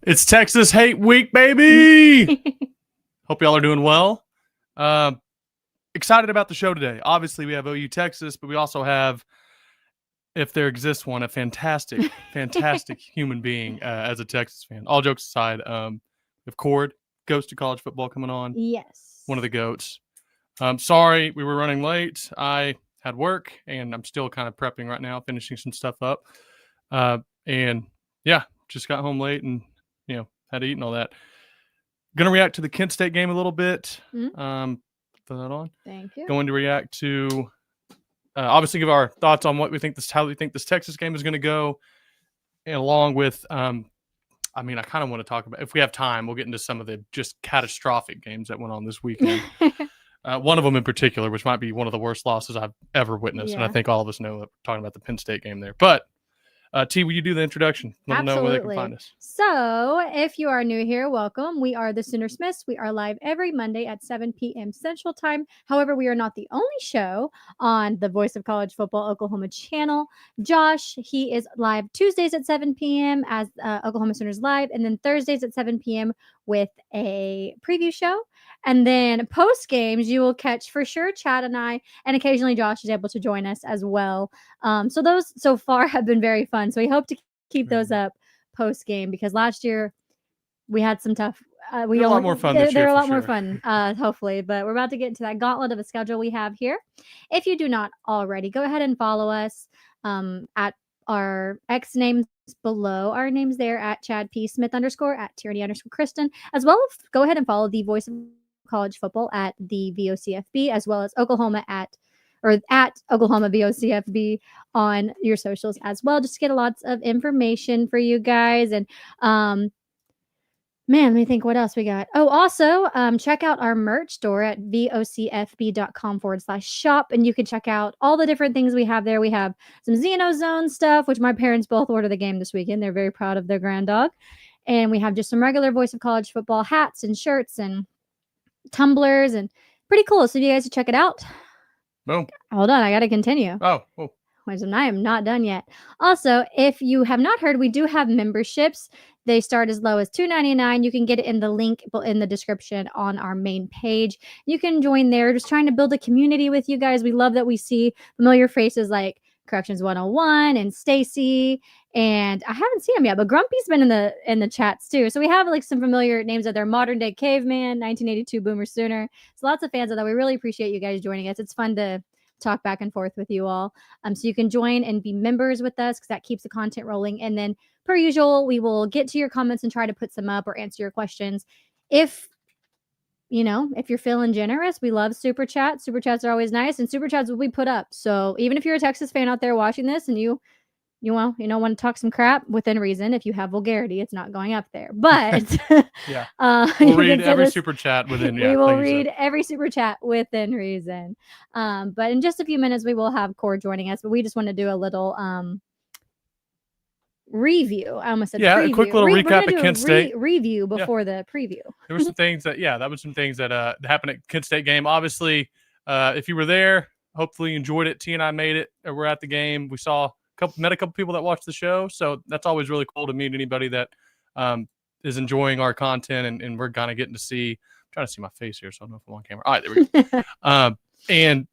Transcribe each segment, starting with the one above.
It's Texas Hate Week, baby! Hope y'all are doing well. Excited about the show today. Obviously, we have OU Texas, but we also have, if there exists one, a fantastic human being as a Texas fan. All jokes aside, we have Cord, Ghost of College Football coming on. Yes. One of the GOATs. Sorry, we were running late. I had work, and I'm still kind of prepping right now, finishing some stuff up. And yeah, just got home late and, had to eat and all that. Going to react to the Kent State game a little bit. Mm-hmm. Throw that on. Thank you. Going to react to, obviously give our thoughts on what we think how we think this Texas game is going to go. And along with, I kind of want to talk about, if we have time, we'll get into some of the just catastrophic games that went on this weekend. One of them in particular, which might be one of the worst losses I've ever witnessed. Yeah. And I think all of us know that we're talking about the Penn State game there. But T, will you do the introduction? Let them know where they can find us. So if you are new here, welcome. We are the Sooner Smiths. We are live every Monday at 7 p.m. Central Time. However, we are not the only show on the Voice of College Football Oklahoma channel. Josh, he is live Tuesdays at 7 p.m. as Oklahoma Sooners Live, and then Thursdays at 7 p.m. with a preview show. And then post games, you will catch for sure Chad and I, and occasionally Josh is able to join us as well. So those so far have been very fun. So we hope to keep those up post game, because last year we had some tough. They're a lot more fun this year. They're a lot more fun, hopefully. But we're about to get into that gauntlet of a schedule we have here. If you do not already, go ahead and follow us at our X names below our names there at Chad P. Smith _ at Tyranny _ Kristen, as well as go ahead and follow the Voice of College Football at the VOCFB, as well as Oklahoma at Oklahoma VOCFB on your socials as well, just to get lots of information for you guys. And let me think what else we got. Oh, also check out our merch store at vocfb.com/shop, and you can check out all the different things we have there. We have some ZENO Zone stuff, which my parents both ordered the game this weekend. They're very proud of their grand dog. And we have just some regular Voice of College Football hats and shirts and tumblers, and pretty cool. So you guys should check it out. Boom. Hold on, I got to continue. Oh. I am not done yet. Also, if you have not heard, we do have memberships. They start as low as $2.99. You can get it in the link in the description on our main page. You can join there. Just trying to build a community with you guys. We love that we see familiar faces like Corrections 101 and Stacy, and I haven't seen him yet, but Grumpy's been in the chats too. So we have like some familiar names out there: Modern Day Caveman, 1982 Boomer Sooner. So lots of fans of that. We really appreciate you guys joining us. It's fun to talk back and forth with you all. So you can join and be members with us, because that keeps the content rolling. And then per usual, we will get to your comments and try to put some up or answer your questions. If you're feeling generous, we love super chats. Super chats are always nice, and super chats will be put up. So even if you're a Texas fan out there watching this and you want to talk some crap within reason, if you have vulgarity, it's not going up there. But yeah, we'll read every super chat within. Yeah, we will read every super chat within reason. But in just a few minutes, we will have Cord joining us. But we just want to do a little review. I almost said preview. A quick little recap at Kent State. Review before the preview. There were some things that was some things that happened at Kent State game. Obviously, if you were there, hopefully you enjoyed it. T and I made it. We're at the game. We met a couple people that watched the show, so that's always really cool to meet anybody that is enjoying our content, and we're kind of getting to see. I'm trying to see my face here, so I don't know if I'm on camera. All right, there we go. And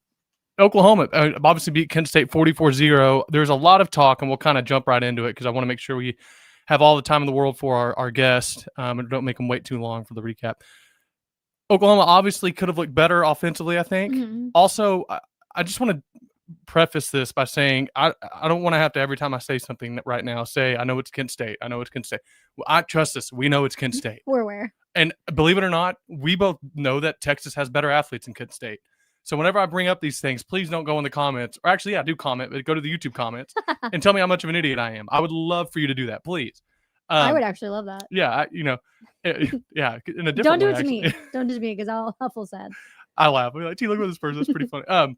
Oklahoma obviously beat Kent State 44-0. There's a lot of talk, and we'll kind of jump right into it, because I want to make sure we have all the time in the world for our guest, and don't make them wait too long for the recap. Oklahoma obviously could have looked better offensively, I think. Mm-hmm. Also, I just want to preface this by saying I don't want to have to, every time I say something right now, say I know it's Kent State. I know it's Kent State. Well, I trust us. We know it's Kent State. We're aware. And believe it or not, we both know that Texas has better athletes than Kent State. So whenever I bring up these things, please don't go in the comments. Or actually, do comment, but go to the YouTube comments and tell me how much of an idiot I am. I would love for you to do that, please. I would actually love that. Yeah, in a different Don't do way, it to me. Don't do it to me, because I'll feel sad. I laugh. We're like, gee, look at this person. That's pretty funny.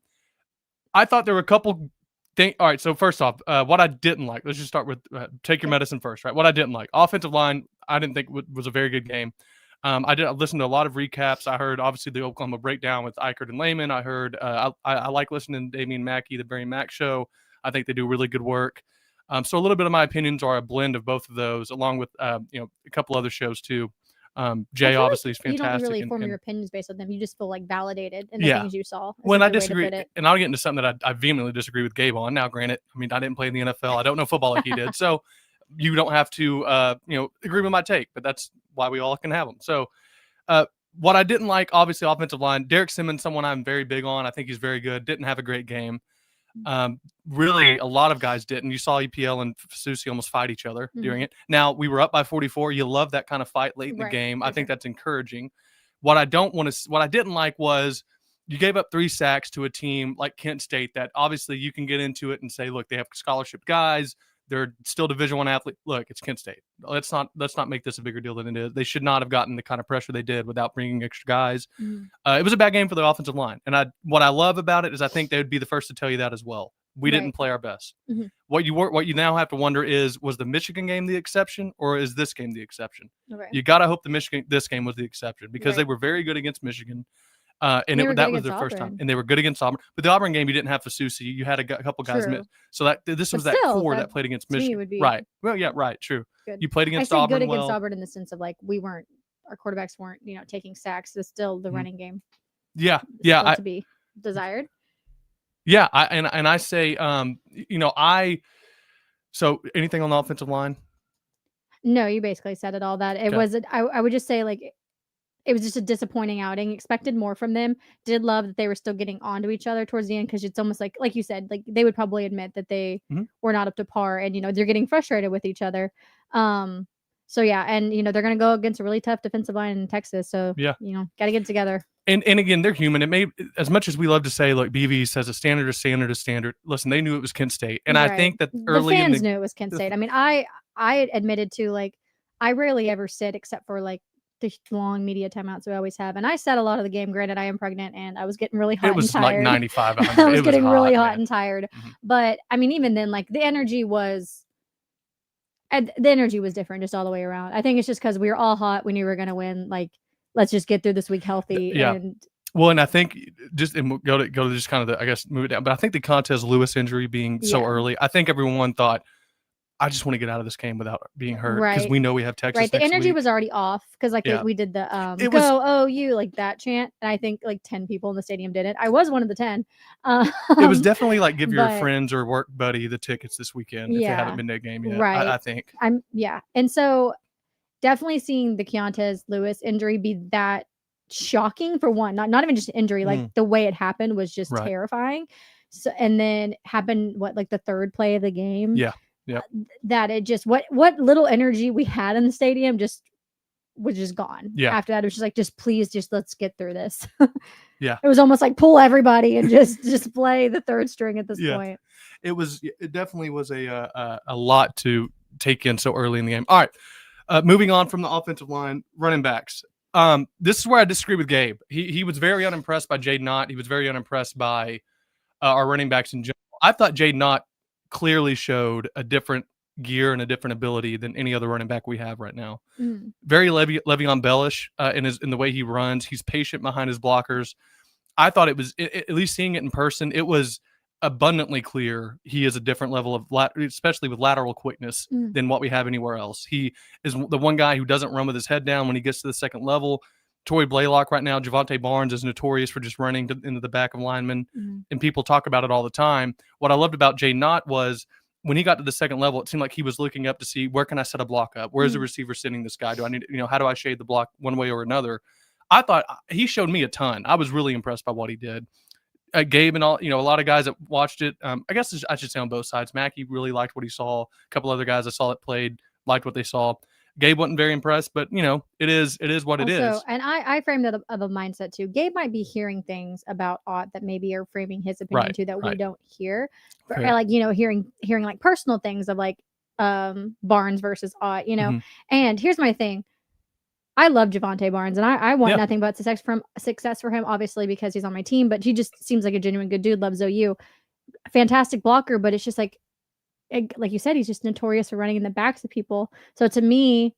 I thought there were a couple things. All right, so first off, what I didn't like. Let's just start with take your medicine first, right? What I didn't like. Offensive line, I didn't think was a very good game. I listened to a lot of recaps. I heard, obviously, the Oklahoma breakdown with Eichert and Lehman. I heard I like listening to Damian Mackey, the Barry Mack show. I think they do really good work. So a little bit of my opinions are a blend of both of those, along with a couple other shows too. Jay obviously is fantastic. You don't really form your opinions based on them. You just feel like validated in the Yeah. things you saw. When I disagree, and I'll get into something that I vehemently disagree with Gabe on. Now, granted, I mean, I didn't play in the NFL. I don't know football like he did. So you don't have to, agree with my take, but that's why we all can have them. So what I didn't like, obviously, offensive line, Derek Simmons, someone I'm very big on. I think he's very good. Didn't have a great game. Really, a lot of guys didn't. You saw EPL and Susi almost fight each other during it. Now, we were up by 44. You love that kind of fight late in the game. I think that's encouraging. What I didn't like was you gave up 3 sacks to a team like Kent State that obviously you can get into it and say, look, they have scholarship guys. They're still Division I athlete. Look, it's Kent State. Let's not make this a bigger deal than it is. They should not have gotten the kind of pressure they did without bringing extra guys. It was a bad game for the offensive line. And what I love about it is I think they would be the first to tell you that as well. We didn't play our best. What you now have to wonder is, was the Michigan game the exception, or is this game the exception? You got to hope this game was the exception, because they were very good against Michigan. And that was their first time, and they were good against Auburn. But the Auburn game, you didn't have Fasusi. You had a couple guys miss. So this was that core that played against Michigan. Right. Well, yeah, right. True. Good. You played against Auburn. Auburn. Good against Auburn in the sense of like our quarterbacks weren't taking sacks. It's still the running game. Yeah. To be desired. Yeah. I say, so anything on the offensive line? No, you basically said it all. That it was. I would just say like, it was just a disappointing outing. Expected more from them. Did love that they were still getting onto each other towards the end, because it's almost like you said, like they would probably admit that they were not up to par, and they're getting frustrated with each other. So yeah, and they're gonna go against a really tough defensive line in Texas. So got to get it together. And again, they're human. It may, as much as we love to say, like BV says, a standard is standard is standard. Listen, they knew it was Kent State, and I think that early the fans knew it was Kent State. I mean, I admitted to, like, I rarely ever sit except for like the long media timeouts we always have, and I sat a lot of the game. Granted, I am pregnant and I was getting really hot. It was like 95. I was getting really hot and tired. But I mean, even then, like the energy was different just all the way around. I think it's just because we were all hot. We knew we were gonna win. Like, let's just get through this week healthy. And I think we'll go to just kind of I guess move it down. But I think the Contez Lewis injury being so early, I think everyone thought, I just want to get out of this game without being hurt, because we know we have Texas. Right, the energy week. Was already off, because we did the go OU, like that chant, and I think like 10 people in the stadium did it. I was one of the 10. It was definitely like give your friends or work buddy the tickets this weekend if they haven't been to a game yet. Right, I think. And so definitely seeing the Keontez Lewis injury be that shocking, for one, not even just injury, like the way it happened was just terrifying. So, and then happened like the third play of the game. Yeah. That it just what little energy we had in the stadium was just gone. Yeah. After that, it was just please, let's get through this. Yeah. It was almost like pull everybody and just play the third string at this point. It definitely was a lot to take in so early in the game. All right. Moving on from the offensive line, running backs. This is where I disagree with Gabe. He was very unimpressed by Jaden Ott. He was very unimpressed by our running backs in general. I thought Jaden Ott clearly showed a different gear and a different ability than any other running back we have right now. Very Le'Veon Bellish in the way he runs. He's patient behind his blockers. I thought it was, at least seeing it in person, it was abundantly clear he is a different level of, especially with lateral quickness, than what we have anywhere else. He is the one guy who doesn't run with his head down when he gets to the second level. Torrey Blaylock right now, Javonte Barnes is notorious for just running into the back of linemen, and people talk about it all the time. What I loved about Jaden Ott was when he got to the second level, it seemed like he was looking up to see, where can I set a block up? Where's the receiver sitting this guy? Do I need, how do I shade the block one way or another? I thought he showed me a ton. I was really impressed by what he did. Gabe and all, a lot of guys that watched it, I guess I should say on both sides. Mackey really liked what he saw. A couple other guys I saw that played liked what they saw. Gabe wasn't very impressed, but it is what it is. And I framed it of a mindset too. Gabe might be hearing things about Ott that maybe are framing his opinion too that we don't hear. Or like hearing like personal things of like Barnes versus Ott. And here's my thing. I love Javonte Barnes, and I want nothing but success for him, obviously, because he's on my team. But he just seems like a genuine good dude. Loves OU, fantastic blocker. But it's just like you said, he's just notorious for running in the backs of people. So to me,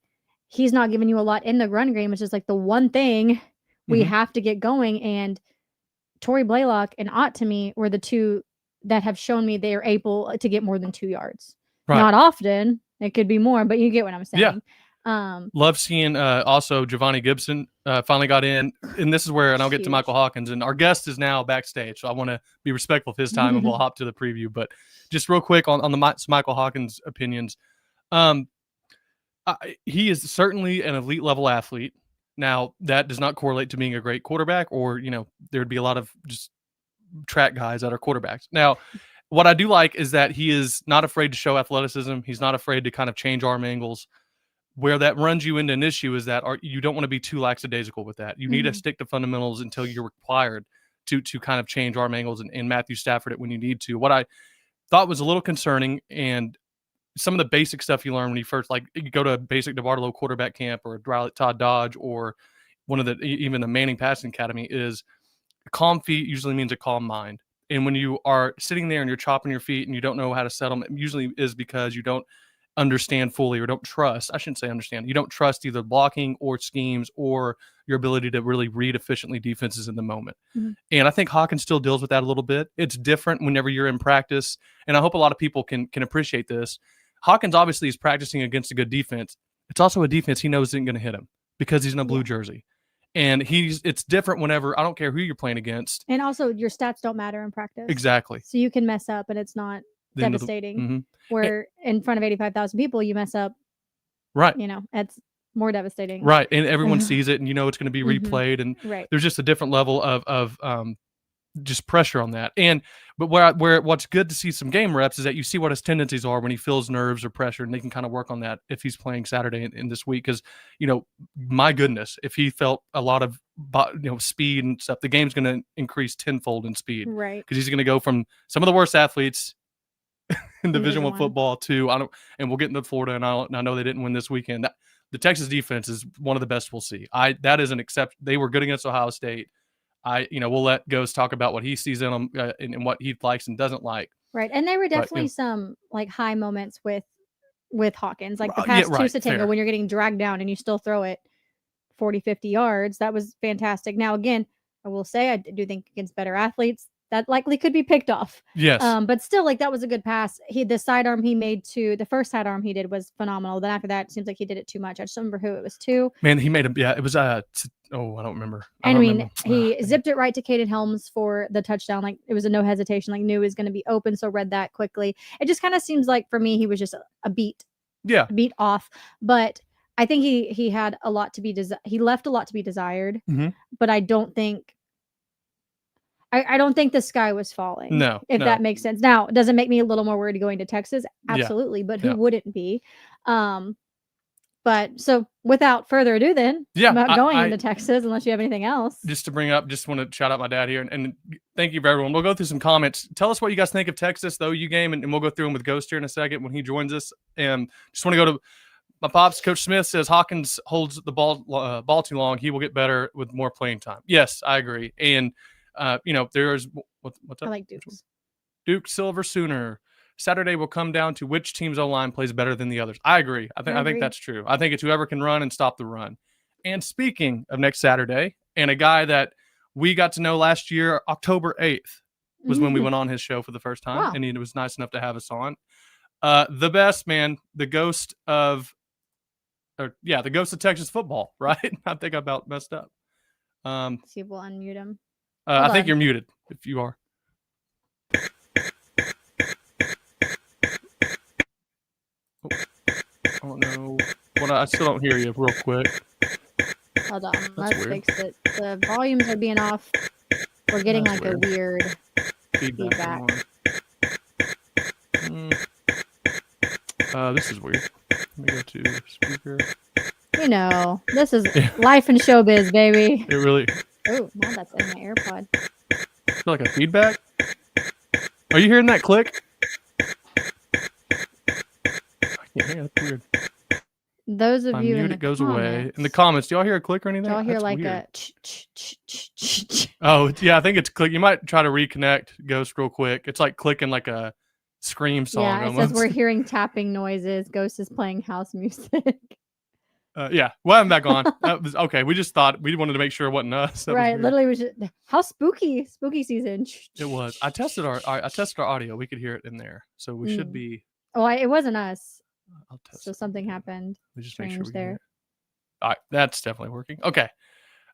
he's not giving you a lot in the run game, which is like the one thing we have to get going. And Torrey Blaylock and Ott, to me, were the two that have shown me they are able to get more than 2 yards. Right. Not often. It could be more, but you get what I'm saying. Love seeing also Giovanni Gibson finally got in, and this is where, and I'll get to Michael Hawkins, and our guest is now backstage, so I want to be respectful of his time, and we'll hop to the preview. But just real quick on the Michael Hawkins opinions, he is certainly an elite level athlete. Now that does not correlate to being a great quarterback, or there'd be a lot of just track guys that are quarterbacks. Now, what I do like is that he is not afraid to show athleticism. He's not afraid to kind of change arm angles. Where that runs you into an issue is that you don't want to be too lackadaisical with that. You need to stick to fundamentals until you're required to kind of change arm angles and Matthew Stafford it when you need to. What I thought was a little concerning, and some of the basic stuff you learn when you first, like, you go to a basic DeBartolo quarterback camp or a Todd Dodge or even the Manning Passing Academy, is calm feet usually means a calm mind. And when you are sitting there and you're chopping your feet and you don't know how to settle them, it usually is because you don't understand fully, or don't trust. I shouldn't say understand. You don't trust either blocking or schemes or your ability to really read efficiently defenses in the moment. And I think Hawkins still deals with that a little bit. It's different whenever you're in practice. And I hope a lot of people can appreciate this. Hawkins obviously is practicing against a good defense. It's also a defense he knows isn't going to hit him because he's in a blue jersey. And it's different whenever, I don't care who you're playing against. And also your stats don't matter in practice. Exactly. So you can mess up and it's not devastating. Where in front of 85,000 people you mess up, right? It's more devastating, right? And everyone sees it, and it's going to be replayed, and there's just a different level of just pressure on that. But what's good to see some game reps is that you see what his tendencies are when he feels nerves or pressure, and they can kind of work on that if he's playing Saturday in this week. Because my goodness, if he felt a lot of speed and stuff, the game's going to increase tenfold in speed, right? Because he's going to go from some of the worst athletes in Division I football to and we'll get into Florida, and I know they didn't win this weekend. The Texas defense is one of the best we'll see. That is an exception. They were good against Ohio State. We'll let Ghost talk about what he sees in them and what he likes and doesn't like. Right, and there were definitely some like high moments with Hawkins, like the pass to Satango when you're getting dragged down and you still throw it 40, 50 yards. That was fantastic. Now, again, I will say I do think against better athletes, that likely could be picked off. Yes. But still, like, that was a good pass. The sidearm he made the first sidearm he did was phenomenal. Then after that, it seems like he did it too much. I just don't remember who it was to. Man, he made him. Yeah, it was I don't remember. He zipped it right to Caden Helms for the touchdown. Like, it was a no hesitation. Like, knew he was going to be open, so read that quickly. It just kind of seems like for me he was just a beat off. But I think he had a lot to be he left a lot to be desired. But I don't think. I don't think the sky was falling. No, if that makes sense. Now, does it make me a little more worried going to Texas? Absolutely, but who wouldn't be? But so without further ado, then about going into Texas, unless you have anything else. Just to bring up, just want to shout out my dad here, and thank you for everyone. We'll go through some comments. Tell us what you guys think of Texas, the OU game, and we'll go through them with Ghost here in a second when he joins us. And just want to go to my pops. Coach Smith says Hawkins holds the ball too long. He will get better with more playing time. Yes, I agree. And there's what's up? I like Dukes. Duke Silver Sooner. Saturday will come down to which team's O-line plays better than the others. I agree. I think that's true. I think it's whoever can run and stop the run. And speaking of next Saturday, and a guy that we got to know last year, October 8th was when we went on his show for the first time, and he was nice enough to have us on. The best, man, the ghost of Texas football, right? I think I about messed up. See if we'll unmute him. I think you're muted if you are. Oh no. I still don't hear you real quick. Hold on. Let's fix it. The volumes are being off. We're getting a weird feedback. This is weird. Let me go to speaker. This is life in showbiz, baby. It really. Oh, now that's in my AirPod. Feel like a feedback? Are you hearing that click? I can't hear it. That's weird. Those of you in the goes comments. Away. In the comments, do y'all hear a click or anything? Do y'all hear That's like weird. a Oh, yeah, I think it's click. You might try to reconnect Ghost real quick. It's like clicking like a scream song. Yeah, it almost. says we're hearing tapping noises. Ghost is playing house music. Yeah, well, I'm back on. That was okay. We just thought we wanted to make sure it wasn't us. That right, literally was just how spooky season. It was. I tested our audio. We could hear it in there, so we should be Oh, it wasn't us. I'll test So it something again. happened. Let me just make sure Strange we can hear there. it. All right, that's definitely working. Okay.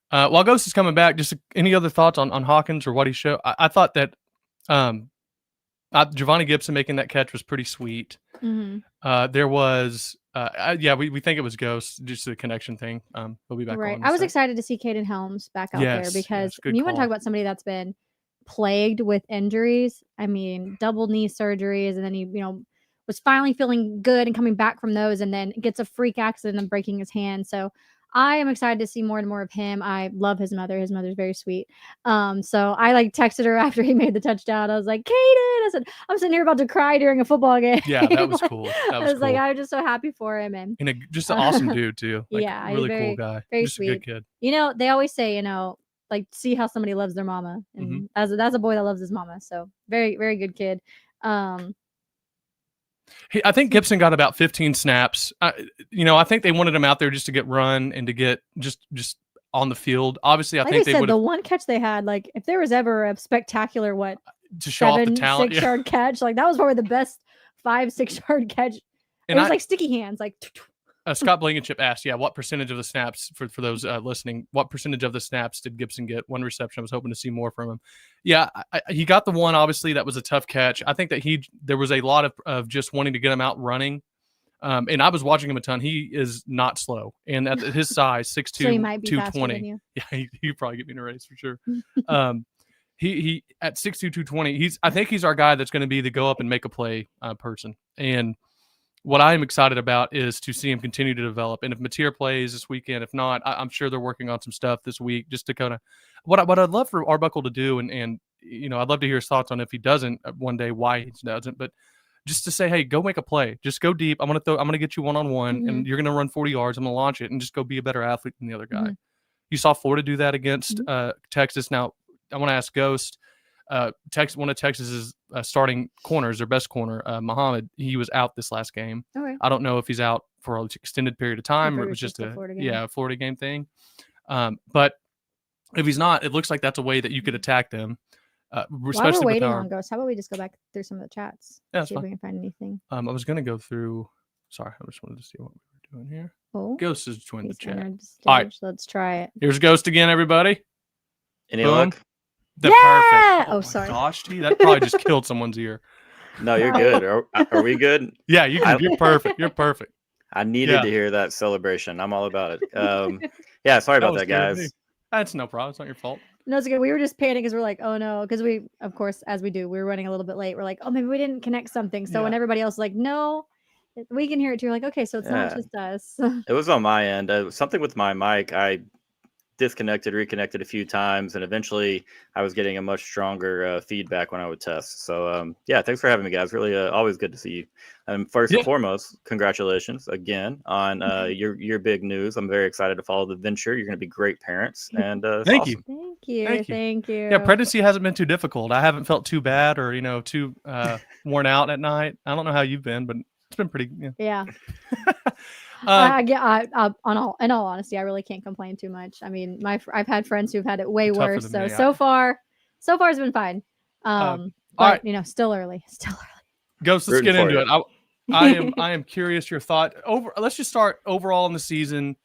While Ghost is coming back, just any other thoughts on Hawkins or what he showed? I thought that Giovanni Gibson making that catch was pretty sweet. There was, we think it was Ghost, just the connection thing. He'll be back Right. on. I was excited to see Caden Helms back out there because you want to talk about somebody that's been plagued with injuries. I mean, double knee surgeries, and then he, was finally feeling good and coming back from those, and then gets a freak accident and breaking his hand. So I am excited to see more and more of him. I love his mother. His mother's very sweet. So I texted her after he made the touchdown. I was like, Caden, I said, I'm sitting here about to cry during a football game. Yeah, that was cool. I was like, I'm just so happy for him. And just an awesome dude too. Yeah, really cool guy. Very just sweet. a good kid. They always say, see how somebody loves their mama. And that's a boy that loves his mama. So very, very good kid. I think Gibson got about 15 snaps. I think they wanted him out there just to get run and to get just on the field. Obviously, I think they would. The one catch they had, if there was ever a spectacular to show off the talent, 6-yard catch, that was probably the best 5-6 yard catch. And it was like sticky hands, Scott Blankenship asked, what percentage of the snaps, for those listening, what percentage of the snaps did Gibson get? One reception. I was hoping to see more from him. Yeah, he got the one. Obviously, that was a tough catch. I think that there was a lot of just wanting to get him out running. And I was watching him a ton. He is not slow. And at his size, 6'2", so he might be 220. Yeah, he'd probably get me in a race for sure. He at 6'2", 220, I think he's our guy that's going to be the go up and make a play person. And what I am excited about is to see him continue to develop. And if Mateer plays this weekend, if not, I'm sure they're working on some stuff this week just to kind of what I'd love for Arbuckle to do. And I'd love to hear his thoughts on if he doesn't one day, why he doesn't. But just to say, hey, go make a play. Just go deep. I'm going to get you one-on-one, and you're going to run 40 yards. I'm going to launch it and just go be a better athlete than the other guy. You saw Florida do that against Texas. Now, I want to ask Ghost. One of Texas's starting corners, their best corner, Muhammad, he was out this last game. Okay. I don't know if he's out for an extended period of time or it was just a Florida game thing. But if he's not, it looks like that's a way that you could attack them. While we're waiting on Ghost, how about we just go back through some of the chats? Yeah, see if we can find anything. I was going to go through. Sorry, I just wanted to see what we were doing here. Oh, Ghost has joined the chat. All right, let's try it. Here's Ghost again, everybody. Any luck? Perfect. Oh, sorry. Gosh, T, that probably just killed someone's ear. No, you're good. Are we good? Yeah, you're perfect. You're perfect. I needed to hear that celebration. I'm all about it. Yeah, sorry about that, guys. That's no problem. It's not your fault. No, it's okay. We were just panicking because we're like, oh no, because we, of course, as we do, we were running a little bit late. We're like, oh, maybe we didn't connect something. So when everybody else is like, no, we can hear it too. You're like, okay, so it's not just us. It was on my end. Something with my mic. I disconnected, reconnected a few times, and eventually I was getting a much stronger feedback when I would test. So thanks for having me, guys. Really always good to see you. And first and foremost, congratulations again on your big news. I'm very excited to follow the venture. You're going to be great parents, and thank you. Thank you. Yeah, pregnancy hasn't been too difficult. I haven't felt too bad or too worn out at night. I don't know how you've been, but it's been pretty. Yeah. In all honesty, I really can't complain too much. I mean, I've had friends who've had it way worse. So far it's been fine. But right. Still early. Ghost, let's get into it. I am curious your thought let's just start overall in the season.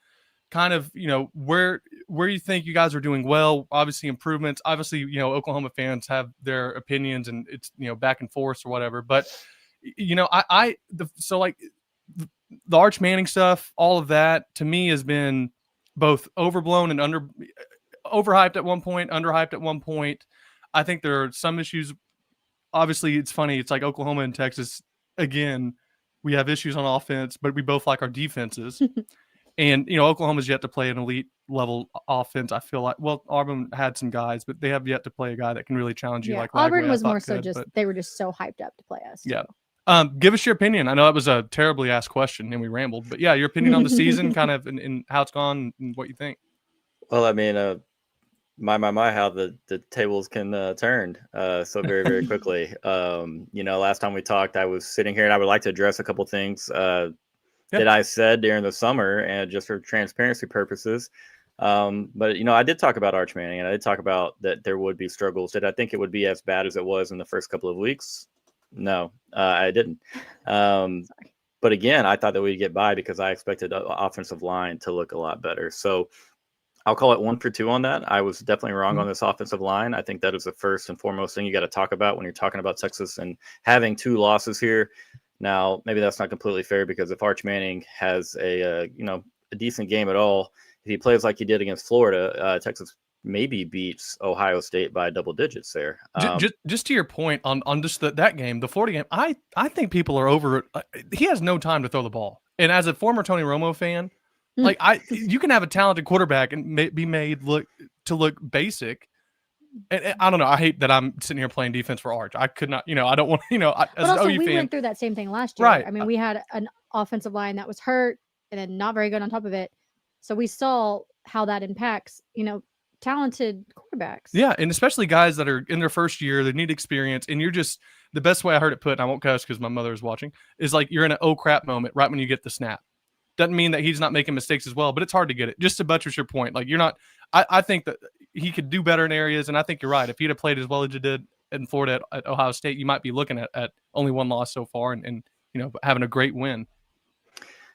Kind of, where you think you guys are doing well. Obviously improvements. Obviously, Oklahoma fans have their opinions and it's back and forth or whatever. But the Arch Manning stuff, all of that to me has been both overblown and overhyped at one point, underhyped at one point. I think there are some issues. Obviously, it's funny. It's like Oklahoma and Texas. Again, we have issues on offense, but we both like our defenses. And, Oklahoma's yet to play an elite level offense. I feel like, Auburn had some guys, but they have yet to play a guy that can really challenge you. Like Auburn was more so they were just so hyped up to play us. Yeah. Give us your opinion. I know that was a terribly asked question and we rambled, but your opinion on the season, kind of in how it's gone and what you think. Well, I mean, my, how the tables can turn so very, very quickly. Last time we talked, I was sitting here and I would like to address a couple things that I said during the summer and just for transparency purposes. But I did talk about Arch Manning and I did talk about that there would be struggles. Did I think it would be as bad as it was in the first couple of weeks? No, I didn't. But again, I thought that we'd get by because I expected the offensive line to look a lot better. So I'll call it 1 for 2 on that. I was definitely wrong on this offensive line. I think that is the first and foremost thing you got to talk about when you're talking about Texas and having 2 losses here. Now, maybe that's not completely fair because if Arch Manning has a decent game at all, if he plays like he did against Florida, Texas maybe beats Ohio State by double digits there. Just to your point on just that game, the Florida game, I think people are over. He has no time to throw the ball, and as a former Tony Romo fan, like you can have a talented quarterback and be made look basic. And I don't know. I hate that I'm sitting here playing defense for Arch. I could not, I don't want, as But also, an OU we fan, went through that same thing last year. Right. I mean, we had an offensive line that was hurt and then not very good on top of it. So we saw how that impacts, talented quarterbacks. Yeah, and especially guys that are in their first year, they need experience, and you're just the best way I heard it put, and I won't cuss because my mother is watching, is like you're in an oh crap moment right when you get the snap. Doesn't mean that he's not making mistakes as well, but it's hard to get it. Just to buttress your point, like you're not. I think that he could do better in areas, and I think you're right. If he'd have played as well as he did in Florida at Ohio State, you might be looking at only 1 loss so far, and having a great win.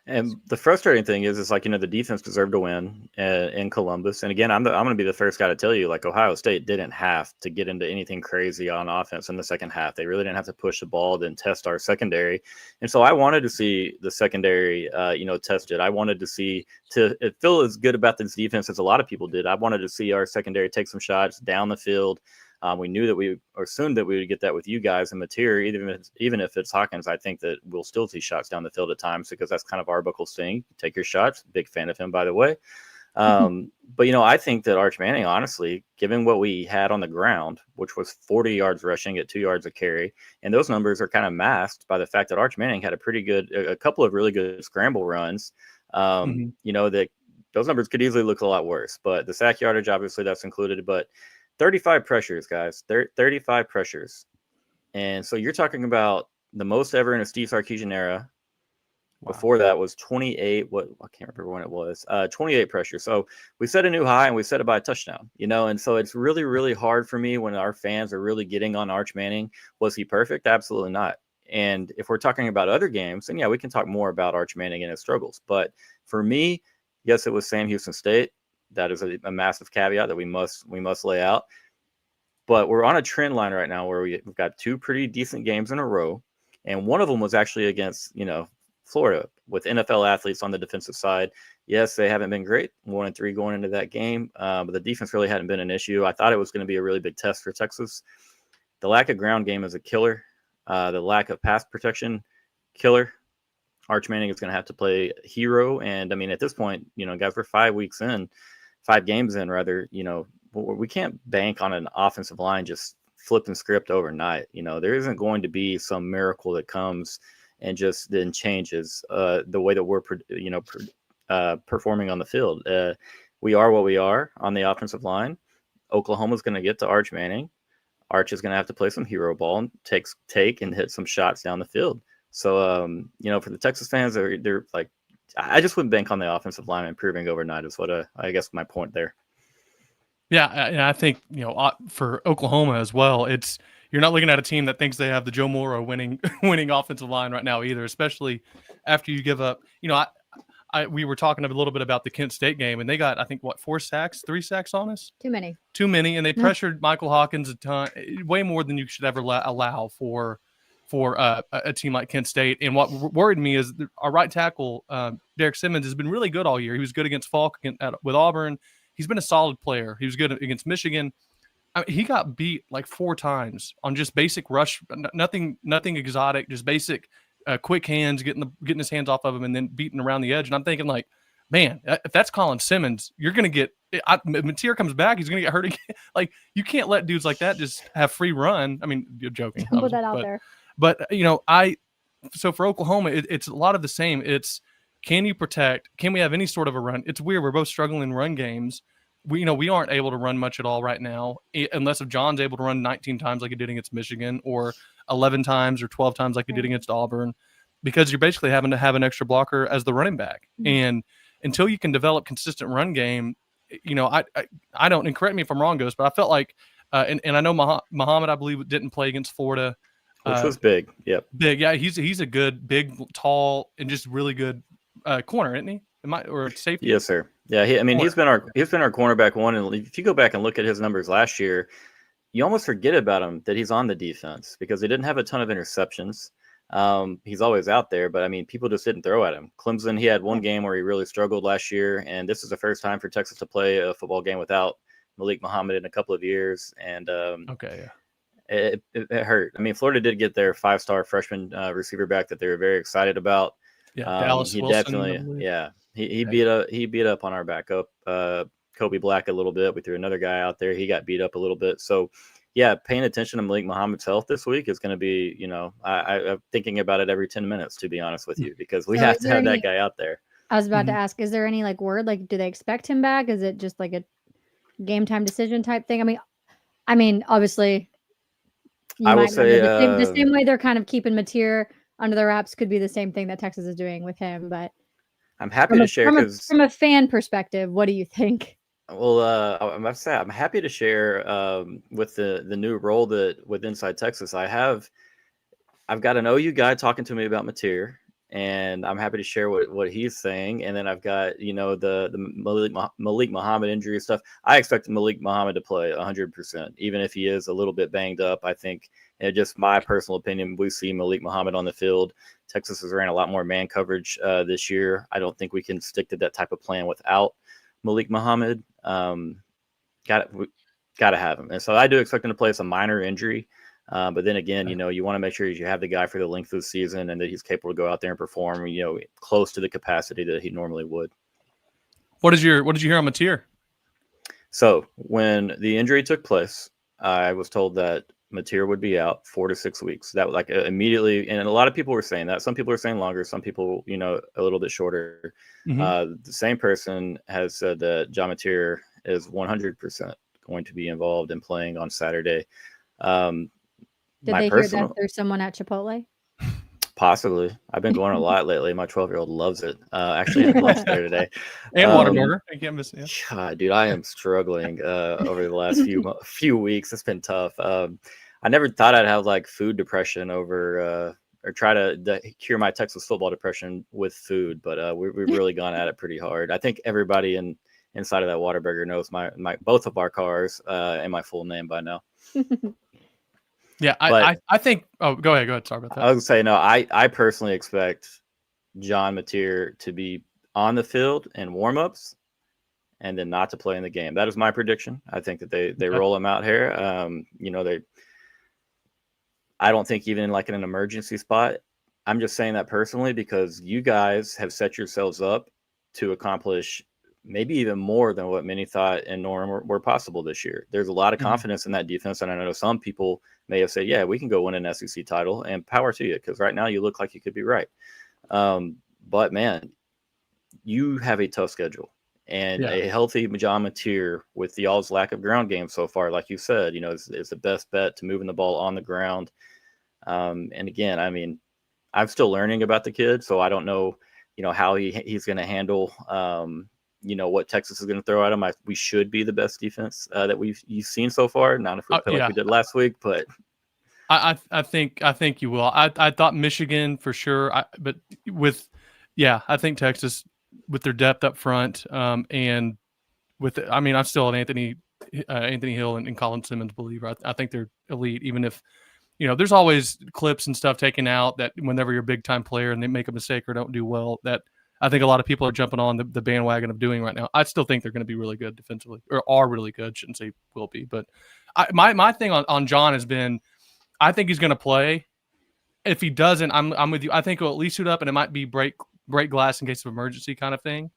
And the frustrating thing is like, the defense deserved to win in Columbus. And again, I'm going to be the first guy to tell you, like, Ohio State didn't have to get into anything crazy on offense in the second half. They really didn't have to push the ball and test our secondary. And so I wanted to see the secondary, tested. I wanted to see feel as good about this defense as a lot of people did. I wanted to see our secondary take some shots down the field. We knew that we assumed that we would get that with you guys and Mateer, even if it's Hawkins. I think that we'll still see shots down the field at times because that's kind of Arbaugh's thing. Take your shots. Big fan of him, by the way. But, I think that Arch Manning, honestly, given what we had on the ground, which was 40 yards rushing at 2 yards a carry, and those numbers are kind of masked by the fact that Arch Manning had a couple of really good scramble runs, that those numbers could easily look a lot worse. But the sack yardage, obviously, that's included. But 35 pressures, guys. 35 pressures. And so you're talking about the most ever in a Steve Sarkisian era. Wow. Before that was 28. I can't remember when it was. 28 pressures. So we set a new high and we set it by a touchdown, and so it's really, really hard for me when our fans are really getting on Arch Manning. Was he perfect? Absolutely not. And if we're talking about other games, then yeah, we can talk more about Arch Manning and his struggles. But for me, yes, it was Sam Houston State. That is a massive caveat that we must lay out. But we're on a trend line right now where we've got 2 pretty decent games in a row. And one of them was actually against, Florida with NFL athletes on the defensive side. Yes, they haven't been great. 1-3 going into that game. But the defense really hadn't been an issue. I thought it was going to be a really big test for Texas. The lack of ground game is a killer. The lack of pass protection, killer. Arch Manning is going to have to play hero. And I mean, at this point, guys, we're 5 games in, we can't bank on an offensive line just flipping script overnight. There isn't going to be some miracle that comes and just then changes the way that we're, performing on the field. We are what we are on the offensive line. Oklahoma's going to get to Arch Manning. Arch is going to have to play some hero ball and take and hit some shots down the field. So, for the Texas fans, they're like, I just wouldn't bank on the offensive line improving overnight is what I guess my point there. Yeah, and I think, for Oklahoma as well, you're not looking at a team that thinks they have the Joe Moore winning offensive line right now either, especially after you give up. We were talking a little bit about the Kent State game, and they got, I think, 3 sacks on us? Too many, and they pressured Michael Hawkins a ton, way more than you should ever allow for a team like Kent State. And what worried me is our right tackle, Derek Simmons, has been really good all year. He was good against Falk with Auburn. He's been a solid player. He was good against Michigan. He got beat like 4 times on just basic rush, nothing exotic, just basic quick hands, getting his hands off of him and then beating around the edge. And I'm thinking, like, man, if that's Colin Simmons, you're going to get Mateer comes back, he's going to get hurt again. Like, you can't let dudes like that just have free run. I mean, you're joking. Put that out there. But, so for Oklahoma, it's a lot of the same. It's, can you protect? Can we have any sort of a run? It's weird. We're both struggling in run games. We aren't able to run much at all right now, unless if John's able to run 19 times like he did against Michigan, or 11 times or 12 times like he did against Auburn, because you're basically having to have an extra blocker as the running back. Mm-hmm. And until you can develop consistent run game, I don't, and correct me if I'm wrong, Ghost, but I felt like, and I know Muhammad, I believe, didn't play against Florida. which was big. Yep. Big. Yeah, he's a good, big, tall, and just really good corner, isn't he? Or safety? Yes, sir. Yeah, he's been our cornerback one, and if you go back and look at his numbers last year, you almost forget about him that he's on the defense because he didn't have a ton of interceptions. He's always out there, but I mean, people just didn't throw at him. Clemson, he had one game where he really struggled last year, and this is the first time for Texas to play a football game without Malik Muhammad in a couple of years. And it hurt. I mean, Florida did get their 5-star freshman receiver back that they were very excited about. Yeah, Dallas he Wilson, definitely, he beat up on our backup, Kobe Black, a little bit. We threw another guy out there. He got beat up a little bit. So, yeah, paying attention to Malik Muhammad's health this week is going to be, I'm thinking about it every 10 minutes, to be honest with you, because we have to have that guy out there. I was about to ask, is there any word? Do they expect him back? Is it just a game time decision type thing? I mean, obviously, I will say the same way they're kind of keeping Mateer under the wraps could be the same thing that Texas is doing with him. But I'm happy to share from a fan perspective, what do you think? Well, I must say I'm happy to share with the new role that with Inside Texas I've got an OU guy talking to me about Mateer, and I'm happy to share what he's saying. And then I've got the Malik Muhammad injury stuff. I expect Malik Muhammad to play 100%, even if he is a little bit banged up. I think, just my personal opinion, we see Malik Muhammad on the field. Texas has ran a lot more man coverage this year. I don't think we can stick to that type of plan without Malik Muhammad. Got to have him, and so I do expect him to play. It's a minor injury, but then again, you want to make sure you have the guy for the length of the season and that he's capable to go out there and perform, close to the capacity that he normally would. What did you hear on Mateer? So when the injury took place, I was told that Mateer would be out 4 to 6 weeks. That was immediately, and a lot of people were saying that. Some people are saying longer, some people, a little bit shorter. The same person has said that John Mateer is 100% going to be involved in playing on Saturday. Did they hear that there's someone at Chipotle? Possibly. I've been going a lot lately. My 12-year-old loves it. Actually had lunch there today. And Whataburger. I can't miss it. God, dude, I am struggling over the last few weeks. It's been tough. I never thought I'd have food depression over or try to cure my Texas football depression with food, but we've really gone at it pretty hard. I think everybody inside of that Whataburger knows my both of our cars and my full name by now. Yeah, I think. Oh, go ahead. Sorry about that. I was gonna say no. I personally expect John Mateer to be on the field in warmups, and then not to play in the game. That is my prediction. I think that they roll him out here. I don't think even in an emergency spot. I'm just saying that personally because you guys have set yourselves up to accomplish maybe even more than what many thought and Norm were possible this year. There's a lot of confidence in that defense, and I know some people may have said, yeah, we can go win an SEC title, and power to you, because right now you look like you could be right. But, man, you have a tough schedule. And a healthy John Mateer with y'all's lack of ground game so far, like you said, is the best bet to moving the ball on the ground. And, again, I mean, I'm still learning about the kid, so I don't know, how he's going to handle what Texas is going to throw at him. We should be the best defense that you've seen so far. Not if we play like we did last week, but I think you will. I thought Michigan for sure, I think Texas with their depth up front, and with I'm still an Anthony Hill and Colin Simmons believer. I think they're elite, even if there's always clips and stuff taken out that whenever you're a big time player and they make a mistake or don't do well, that I think a lot of people are jumping on the bandwagon of doing right now. I still think they're going to be really good defensively, or are really good. Shouldn't say will be, but my thing on John has been, I think he's going to play. If he doesn't, I'm with you. I think he'll at least suit up, and it might be break glass in case of emergency kind of thing.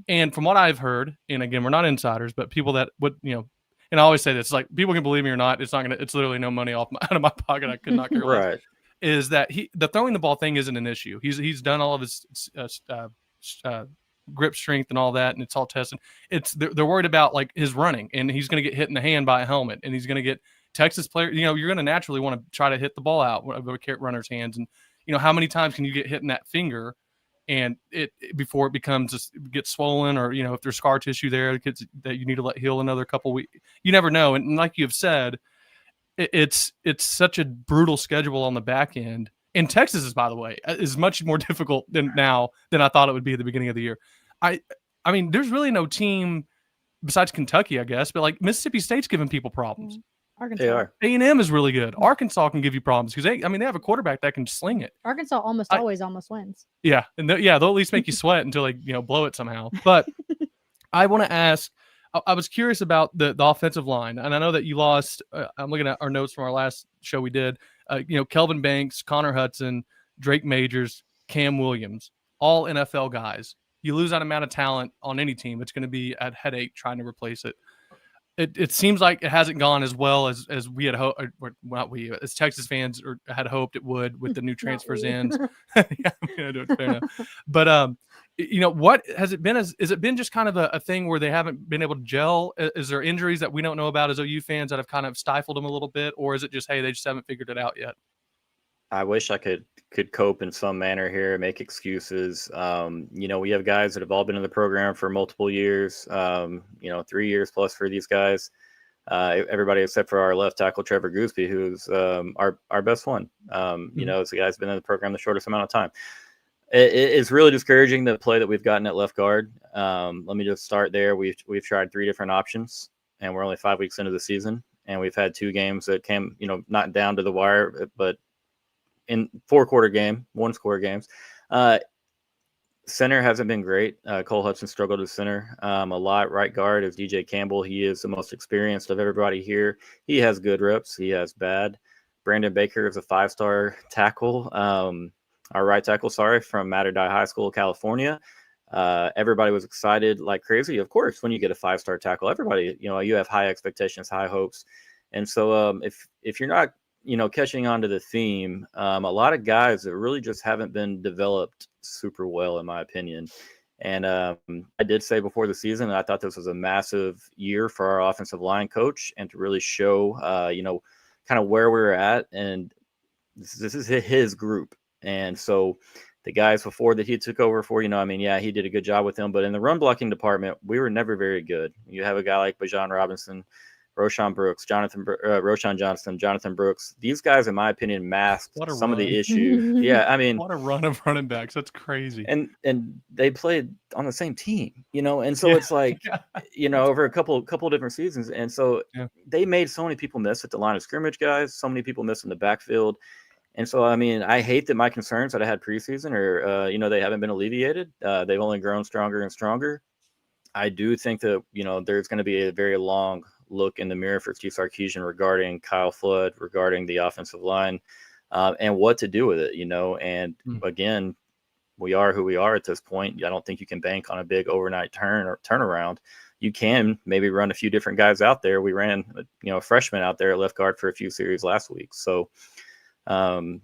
And from what I've heard, and again, we're not insiders, but people that would, and I always say this, people can believe me or not. It's literally no money out of my pocket. I could not care less. Right. Is that the throwing the ball thing isn't an issue. He's done all of his grip strength and all that, and it's all tested. They're worried about his running, and he's going to get hit in the hand by a helmet, and he's going to get Texas player. You're going to naturally want to try to hit the ball out of a runner's hands, and how many times can you get hit in that finger, and before it gets swollen, or if there's scar tissue there that you need to let heal another couple weeks. You never know, and like you've said, it's such a brutal schedule on the back end. And Texas is, by the way, is much more difficult than I thought it would be at the beginning of the year. I mean, there's really no team besides Kentucky, I guess, but like Mississippi State's giving people problems. Arkansas. They are. A&M is really good. Arkansas can give you problems because they have a quarterback that can sling it. Arkansas almost always wins. Yeah, and they'll at least make you sweat until they blow it somehow. But I want to ask. I was curious about the offensive line, and I know that you lost. I'm looking at our notes from our last show we did. Kelvin Banks, Connor Hudson, Drake Majors, Cam Williams, all NFL guys. You lose that amount of talent on any team, it's going to be a headache trying to replace it. It seems like it hasn't gone as well as we had hoped, or not we, as Texas fans had hoped it would with the new transfers in. Yeah, but what has it been? Has it been just kind of a thing where they haven't been able to gel? Is there injuries that we don't know about as OU fans that have kind of stifled them a little bit, or is it just, hey, they just haven't figured it out yet? I wish I could cope in some manner here, make excuses. We have guys that have all been in the program for multiple years, 3 years plus for these guys. Everybody except for our left tackle, Trevor Gooseby, who's our best one. It's the guy's been in the program the shortest amount of time. It's really discouraging the play that we've gotten at left guard. Let me just start there. We've tried 3 different options, and we're only 5 weeks into the season, and we've had 2 games that came, not down to the wire, but in 1-score games. Center hasn't been great. Cole Hudson struggled at center a lot. Right guard is DJ Campbell. He is the most experienced of everybody here. He has good reps. He has bad. Brandon Baker is a 5-star tackle. Our right tackle, from Matterdie High School, California. Everybody was excited like crazy. Of course, when you get a 5-star tackle, everybody, you have high expectations, high hopes. And so if you're not, catching on to the theme, a lot of guys that really just haven't been developed super well, in my opinion. And I did say before the season, I thought this was a massive year for our offensive line coach and to really show, kind of where we're at. And this is his group. And so the guys before that he took over for, he did a good job with them. But in the run blocking department, we were never very good. You have a guy like Bajan Robinson, Roshan Brooks, Roshan Johnson, Jonathan Brooks. These guys, in my opinion, masked some of the issues. Yeah, what a run of running backs. That's crazy. And they played on the same team, and so it's like, over a couple different seasons. And so they made so many people miss at the line of scrimmage, guys. So many people miss in the backfield. And so, I hate that my concerns that I had preseason are, they haven't been alleviated. They've only grown stronger and stronger. I do think that, there's going to be a very long look in the mirror for Steve Sarkisian regarding Kyle Flood, regarding the offensive line, and what to do with it, And again, we are who we are at this point. I don't think you can bank on a big overnight turnaround. You can maybe run a few different guys out there. We ran, a freshman out there at left guard for a few series last week. So, you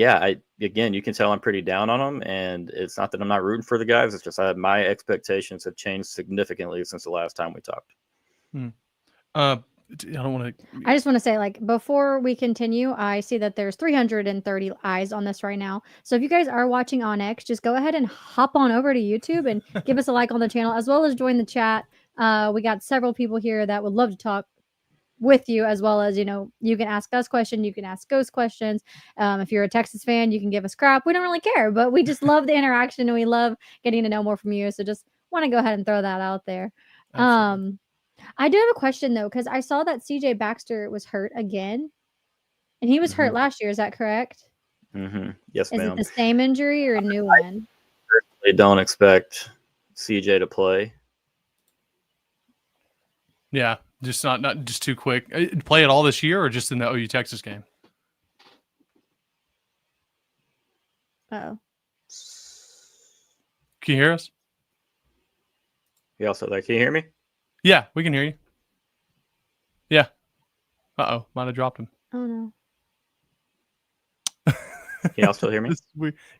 can tell I'm pretty down on them, and it's not that I'm not rooting for the guys. It's just my expectations have changed significantly since the last time we talked. I don't want to. I just want to say, before we continue, I see that there's 330 eyes on this right now. So if you guys are watching on X, just go ahead and hop on over to YouTube and give us a like on the channel, as well as join the chat. We got several people here that would love to talk with you, as well as, you can ask us questions, you can ask Ghost questions. If you're a Texas fan, you can give us crap. We don't really care, but we just love the interaction and we love getting to know more from you. So just want to go ahead and throw that out there. Absolutely. I do have a question though, because I saw that CJ Baxter was hurt again, and he was hurt last year. Is that correct? Yes, ma'am. Is it the same injury or a new one? I personally don't expect CJ to play. Yeah, just not just too quick. Play it all this year, or just in the OU Texas game? Oh. Can you hear us? You also can you hear me? Yeah, we can hear you. Yeah. Uh-oh, might have dropped him. Oh no. Can y'all still hear me?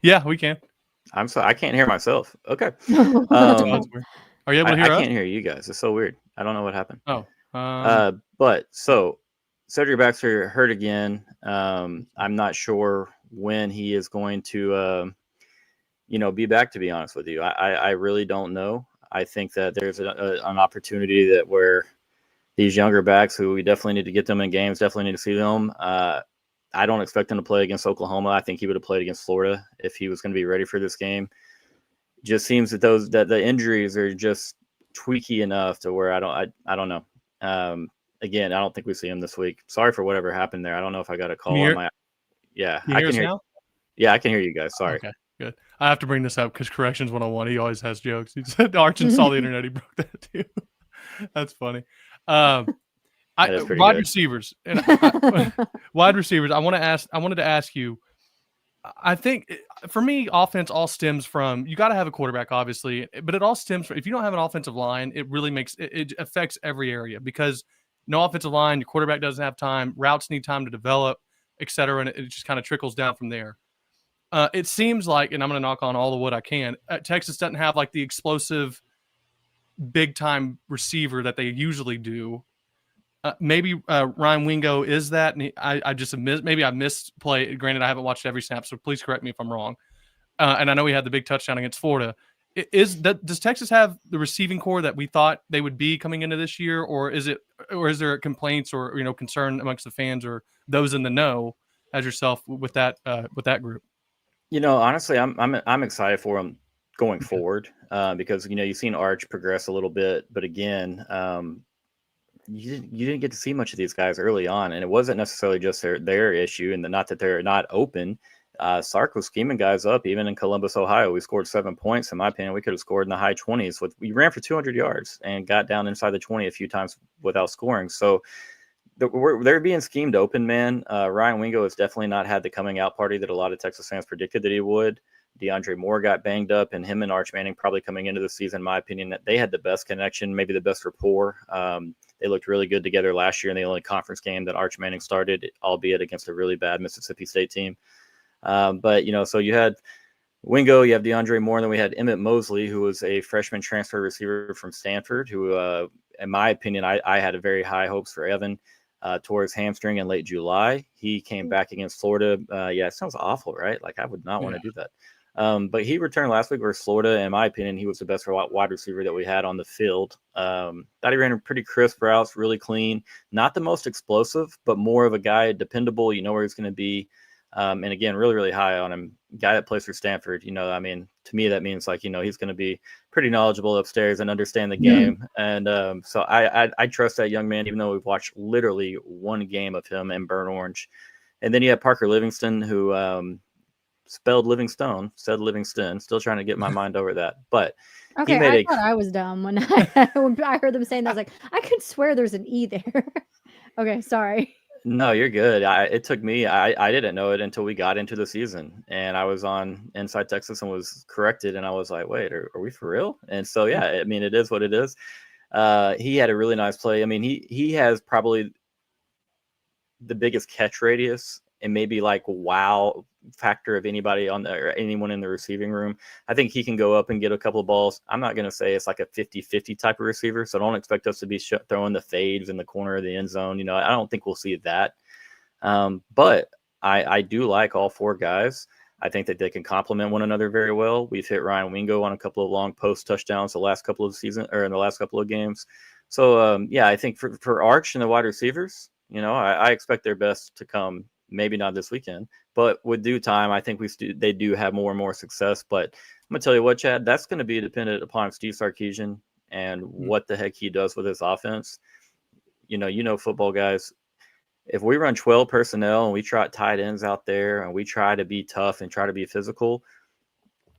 Yeah, we can. I can't hear myself. Okay. Are you able to hear us? I can't hear you guys. It's so weird. I don't know what happened. Oh. But so Cedric Baxter hurt again. I'm not sure when he is going to be back, to be honest with you. I really don't know. I think that there's an opportunity that where these younger backs who we definitely need to get them in games, definitely need to see them. I don't expect him to play against Oklahoma. I think he would have played against Florida if he was going to be ready for this game. Just seems that the injuries are just tweaky enough to where I don't know. Again, I don't think we see him this week. Sorry for whatever happened there. I don't know if I got a call on my. Yeah, I can hear you. Yeah, I can hear you guys. Sorry. Okay, good. I have to bring this up because Corrections 101, he always has jokes. He said Archon saw the internet. He broke that too. That's funny. Wide receivers. Wide receivers. I wanted to ask you. I think for me, offense all stems from you got to have a quarterback, obviously, but it all stems from if you don't have an offensive line, it really it affects every area because no offensive line, your quarterback doesn't have time, routes need time to develop, et cetera, and it just kind of trickles down from there. It seems like, and I'm going to knock on all the wood I can, Texas doesn't have like the explosive, big time receiver that they usually do. Maybe Ryan Wingo is that, and I just maybe I missed play. Granted, I haven't watched every snap, so please correct me if I'm wrong. And I know he had the big touchdown against Florida. Does Texas have the receiving core that we thought they would be coming into this year, or is there complaints or concern amongst the fans or those in the know as yourself with that group? Honestly, I'm excited for him going forward because you've seen Arch progress a little bit, but again. You didn't get to see much of these guys early on, and it wasn't necessarily just their issue, and not that they're not open. Sark was scheming guys up, even in Columbus, Ohio. We scored 7 points. In my opinion, we could have scored in the high 20s. We ran for 200 yards and got down inside the 20 a few times without scoring. So they're being schemed open, man. Ryan Wingo has definitely not had the coming out party that a lot of Texas fans predicted that he would. DeAndre Moore got banged up, and him and Arch Manning probably coming into the season, in my opinion, that they had the best connection, maybe the best rapport. They looked really good together last year in the only conference game that Arch Manning started, albeit against a really bad Mississippi State team. But so you had Wingo, you have DeAndre Moore, and then we had Emmett Mosley, who was a freshman transfer receiver from Stanford, who, in my opinion, I had a very high hopes for Evan. Tore his hamstring in late July. He came back against Florida. It sounds awful, right? Like I would not want to do that. But he returned last week versus Florida. In my opinion, he was the best wide receiver that we had on the field. Thought he ran a pretty crisp routes, really clean. Not the most explosive, but more of a guy, dependable. You know where he's going to be. And again, really, really high on him. Guy that plays for Stanford, to me, that means he's going to be pretty knowledgeable upstairs and understand the game. And so I trust that young man, even though we've watched literally one game of him in Burnt Orange. And then you have Parker Livingston, who spelled Livingstone, said Livingston. Still trying to get my mind over that. But okay, I thought I was dumb when I heard them saying that. I was like, I could swear there's an E there. Okay, sorry. No, you're good. It took me. I didn't know it until we got into the season, and I was on Inside Texas and was corrected, and I was like, "Wait, are we for real?" And so, yeah, it is what it is. He had a really nice play. He has probably the biggest catch radius and maybe wow factor of anybody or anyone in the receiving room. I think he can go up and get a couple of balls. I'm not going to say it's like a 50-50 type of receiver, so don't expect us to be throwing the fades in the corner of the end zone. I don't think we'll see that. But I do like all four guys. I think that they can complement one another very well. We've hit Ryan Wingo on a couple of long post touchdowns in the last couple of games. So I think for Arch and the wide receivers, I expect their best to come. Maybe not this weekend, but with due time, I think they do have more and more success. But I'm gonna tell you what, Chad, that's going to be dependent upon Steve Sarkisian and what the heck he does with his offense. Football guys. If we run 12 personnel and we trot tight ends out there and we try to be tough and try to be physical,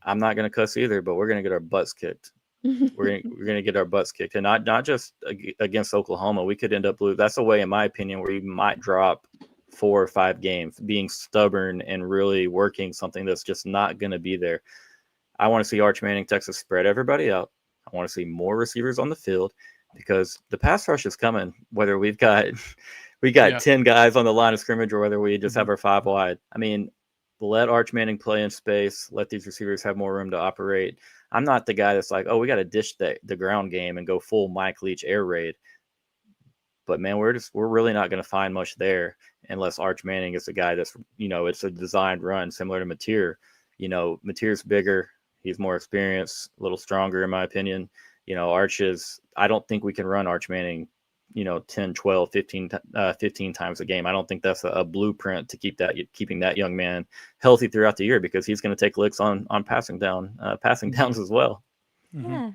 I'm not going to cuss either, but we're going to get our butts kicked. We're going to get our butts kicked, and not just against Oklahoma. We could end up losing. That's a way, in my opinion, where you might drop 4 or 5 games, being stubborn and really working something that's just not going to be there. I want to see Arch Manning, Texas, spread everybody out. I want to see more receivers on the field because the pass rush is coming, whether we got 10 guys on the line of scrimmage or whether we just have our 5 wide. Let Arch Manning play in space. Let these receivers have more room to operate. I'm not the guy that's like, oh, we got to dish the ground game and go full Mike Leach air raid. But man, we're really not going to find much there unless Arch Manning is a guy that's, it's a designed run similar to Mateer. Mateer's bigger, he's more experienced, a little stronger in my opinion. Arch is. I don't think we can run Arch Manning 10, 12, 15 times a game. I don't think that's a blueprint to keeping that young man healthy throughout the year, because he's going to take licks on passing downs as well. Yeah.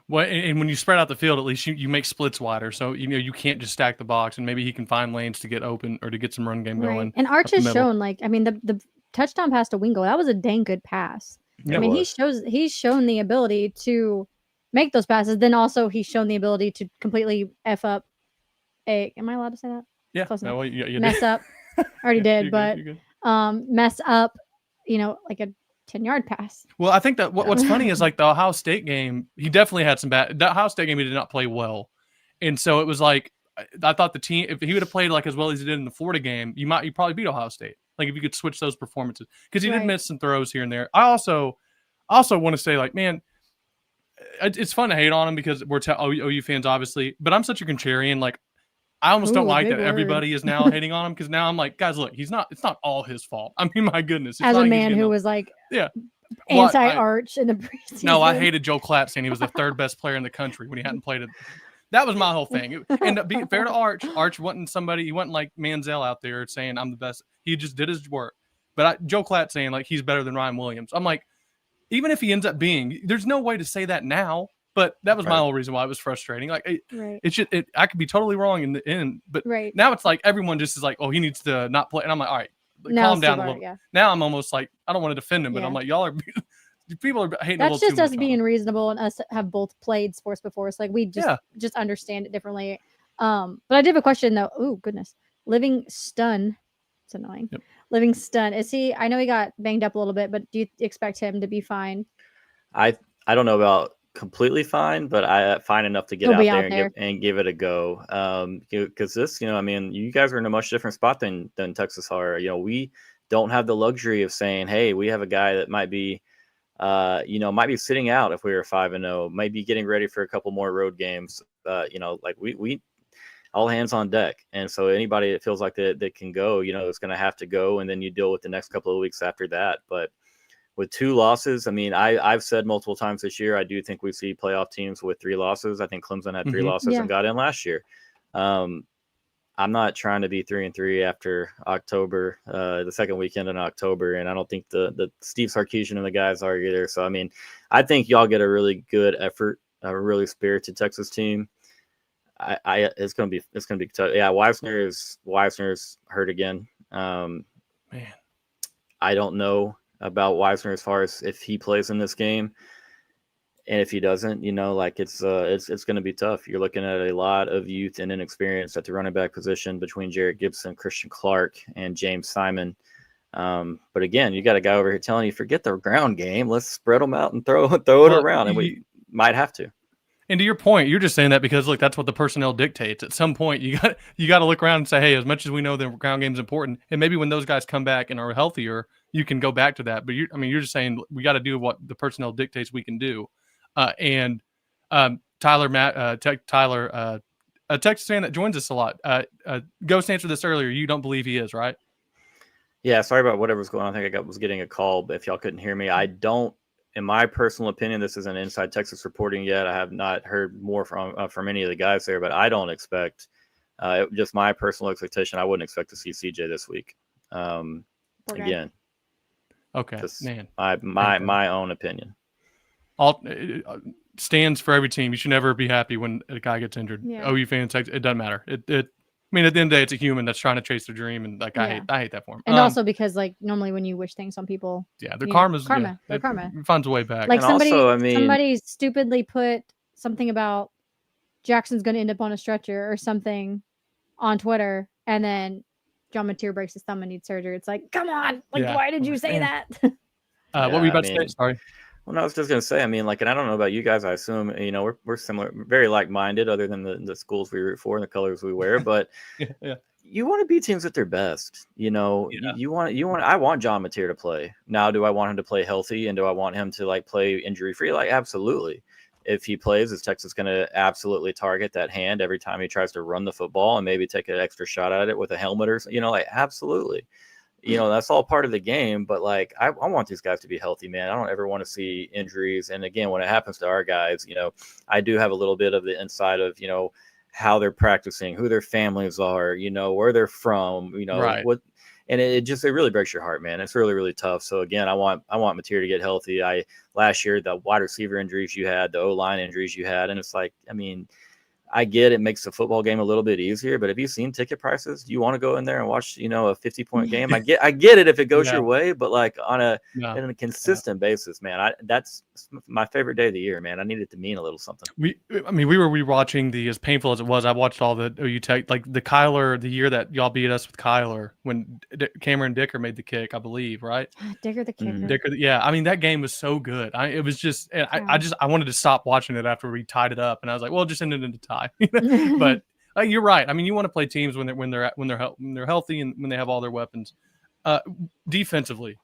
Well, and when you spread out the field, at least you make splits wider. So, you can't just stack the box, and maybe he can find lanes to get open or to get some run game going. And Arch has shown, the touchdown pass to Wingo, that was a dang good pass. Yeah, I mean, he's shown the ability to make those passes. Then also he's shown the ability to completely F up am I allowed to say that? Yeah. Close enough. Well, you Mess did. up. Already did, You're but good, you're good. mess up, like a 10-yard pass. Well, I think that what's funny is like the Ohio State game, he definitely had some bad. The Ohio State game, he did not play well. And so it was like, I thought the team, if he would have played like as well as he did in the Florida game, you probably beat Ohio State. Like if you could switch those performances, because he did miss some throws here and there. I also want to say, like, man, it's fun to hate on him because we're OU fans, obviously, but I'm such a contrarian. Like, I almost don't like that everybody is now hating on him, because now I'm like, guys, look, it's not all his fault. I mean, my goodness. As a man who was like anti-Arch in the preseason. No, I hated Joe Klatt saying he was the third best player in the country when he hadn't played it. That was my whole thing. And being fair to Arch wasn't somebody, he wasn't like Manziel out there saying I'm the best. He just did his work. But Joe Klatt saying like he's better than Ryan Williams. I'm like, even if he ends up being, there's no way to say that now. But that was my whole reason why it was frustrating. Like, I could be totally wrong in the end, but now it's like everyone just is like, oh, he needs to not play. And I'm like, all right, calm down a little. Yeah. Now I'm almost like, I don't want to defend him, but I'm like, y'all are, people are hating a little too much. That's just us being reasonable, and us have both played sports before. So like we just understand it differently. But I did have a question though. Oh goodness, Livingston. It's annoying. Yep. Livingston, is he? I know he got banged up a little bit, but do you expect him to be fine? I don't know about completely fine, but I fine enough to get out there and give it a go. Because this, I mean, you guys are in a much different spot than Texas are. We don't have the luxury of saying, hey, we have a guy that might be sitting out if we were 5-0, might be getting ready for a couple more road games. Like we all hands on deck. And so anybody that feels like that can go, is going to have to go. And then you deal with the next couple of weeks after that. But with 2 losses, I mean, I've said multiple times this year, I do think we see playoff teams with 3 losses. I think Clemson had 3 losses and got in last year. I'm not trying to be 3-3 after October, the second weekend in October. And I don't think the Steve Sarkisian and the guys are either. So, I mean, I think y'all get a really good effort, a really spirited Texas team. It's gonna be tough. Yeah, Weisner's hurt again. Man, I don't know about Weisner as far as if he plays in this game, and if he doesn't, it's going to be tough. You're looking at a lot of youth and inexperience at the running back position between Jarrett Gibson, Christian Clark, and James Simon. But again, you got a guy over here telling you, forget the ground game. Let's spread them out and throw it around, and we might have to. And to your point, you're just saying that because look, that's what the personnel dictates. At some point, you got to look around and say, hey, as much as we know the ground game is important, and maybe when those guys come back and are healthier, you can go back to that. But you're just saying we got to do what the personnel dictates we can do. Tyler, a Texas fan that joins us a lot. Ghost answered this earlier. You don't believe he is, right? Yeah, sorry about whatever's going on. I think I was getting a call, but if y'all couldn't hear me, I don't. In my personal opinion, this isn't inside Texas reporting yet. I have not heard more from any of the guys there, but I don't expect. Just my personal expectation, I wouldn't expect to see CJ this week. Again. Okay, man. My own opinion. All stands for every team. You should never be happy when a guy gets injured. Yeah. OU fans, it doesn't matter. I mean, at the end of the day, it's a human that's trying to chase their dream, and like I hate that for him. And also because like normally when you wish things on people, their karma's karma. It finds a way back. Like somebody stupidly put something about Jackson's going to end up on a stretcher or something on Twitter, and then John Mateer breaks his thumb and needs surgery. It's like, come on, why did you say that? What were you about to say? Sorry. Well, no, I was just going to say, I mean, and I don't know about you guys. I assume, we're similar, very like-minded, other than the schools we root for and the colors we wear. But you want to beat teams at their best. I want John Mateer to play. Now, do I want him to play healthy, and do I want him to play injury-free? Absolutely. If he plays, is Texas going to absolutely target that hand every time he tries to run the football and maybe take an extra shot at it with a helmet or absolutely. That's all part of the game, but I want these guys to be healthy, man. I don't ever want to see injuries. And again, when it happens to our guys, I do have a little bit of the inside of, how they're practicing, who their families are, where they're from, Right. what, and it really breaks your heart, man. It's really, really tough. So again, I want Mateer to get healthy. Last year, the wide receiver injuries you had, the O-line injuries you had, and it's like, I mean, I get it makes the football game a little bit easier, but have you seen ticket prices? Do you want to go in there and watch, a 50-point game? I get it if it goes your way, but like on a consistent basis, man, that's my favorite day of the year, man. I need it to mean a little something. We were rewatching as painful as it was. I watched all the OU Tech, like the Kyler, the year that y'all beat us with Kyler when Cameron Dicker made the kick, I believe, right? Dicker the kicker. Dicker, yeah. I mean, that game was so good. It was just, I wanted to stop watching it after we tied it up, and I was like, well, just end it into tie. But you're right. I mean, you want to play teams when they're healthy and when they have all their weapons. Defensively,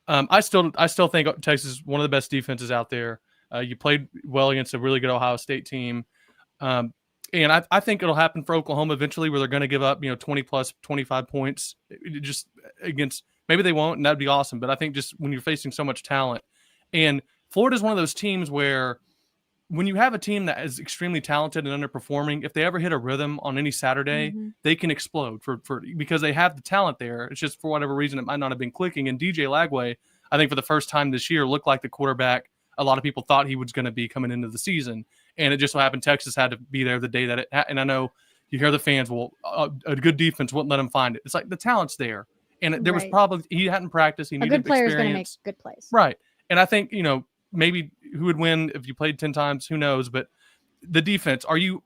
I still think Texas is one of the best defenses out there. You played well against a really good Ohio State team. And I think it'll happen for Oklahoma eventually where they're going to give up, 20 plus 25 points just against, maybe they won't, and that'd be awesome. But I think just when you're facing so much talent, and Florida's one of those teams where when you have a team that is extremely talented and underperforming, if they ever hit a rhythm on any Saturday, they can explode because they have the talent there. It's just for whatever reason, it might not have been clicking. And DJ Lagway, I think for the first time this year, looked like the quarterback a lot of people thought he was going to be coming into the season. And it just so happened Texas had to be there the day that and I know you hear the fans, well, a good defense wouldn't let him find it. It's like the talent's there. And there was probably, he hadn't practiced. He needed a good player is experience. going to make good plays. Right. And I think, maybe who would win if you played 10 times, who knows? But the defense, are you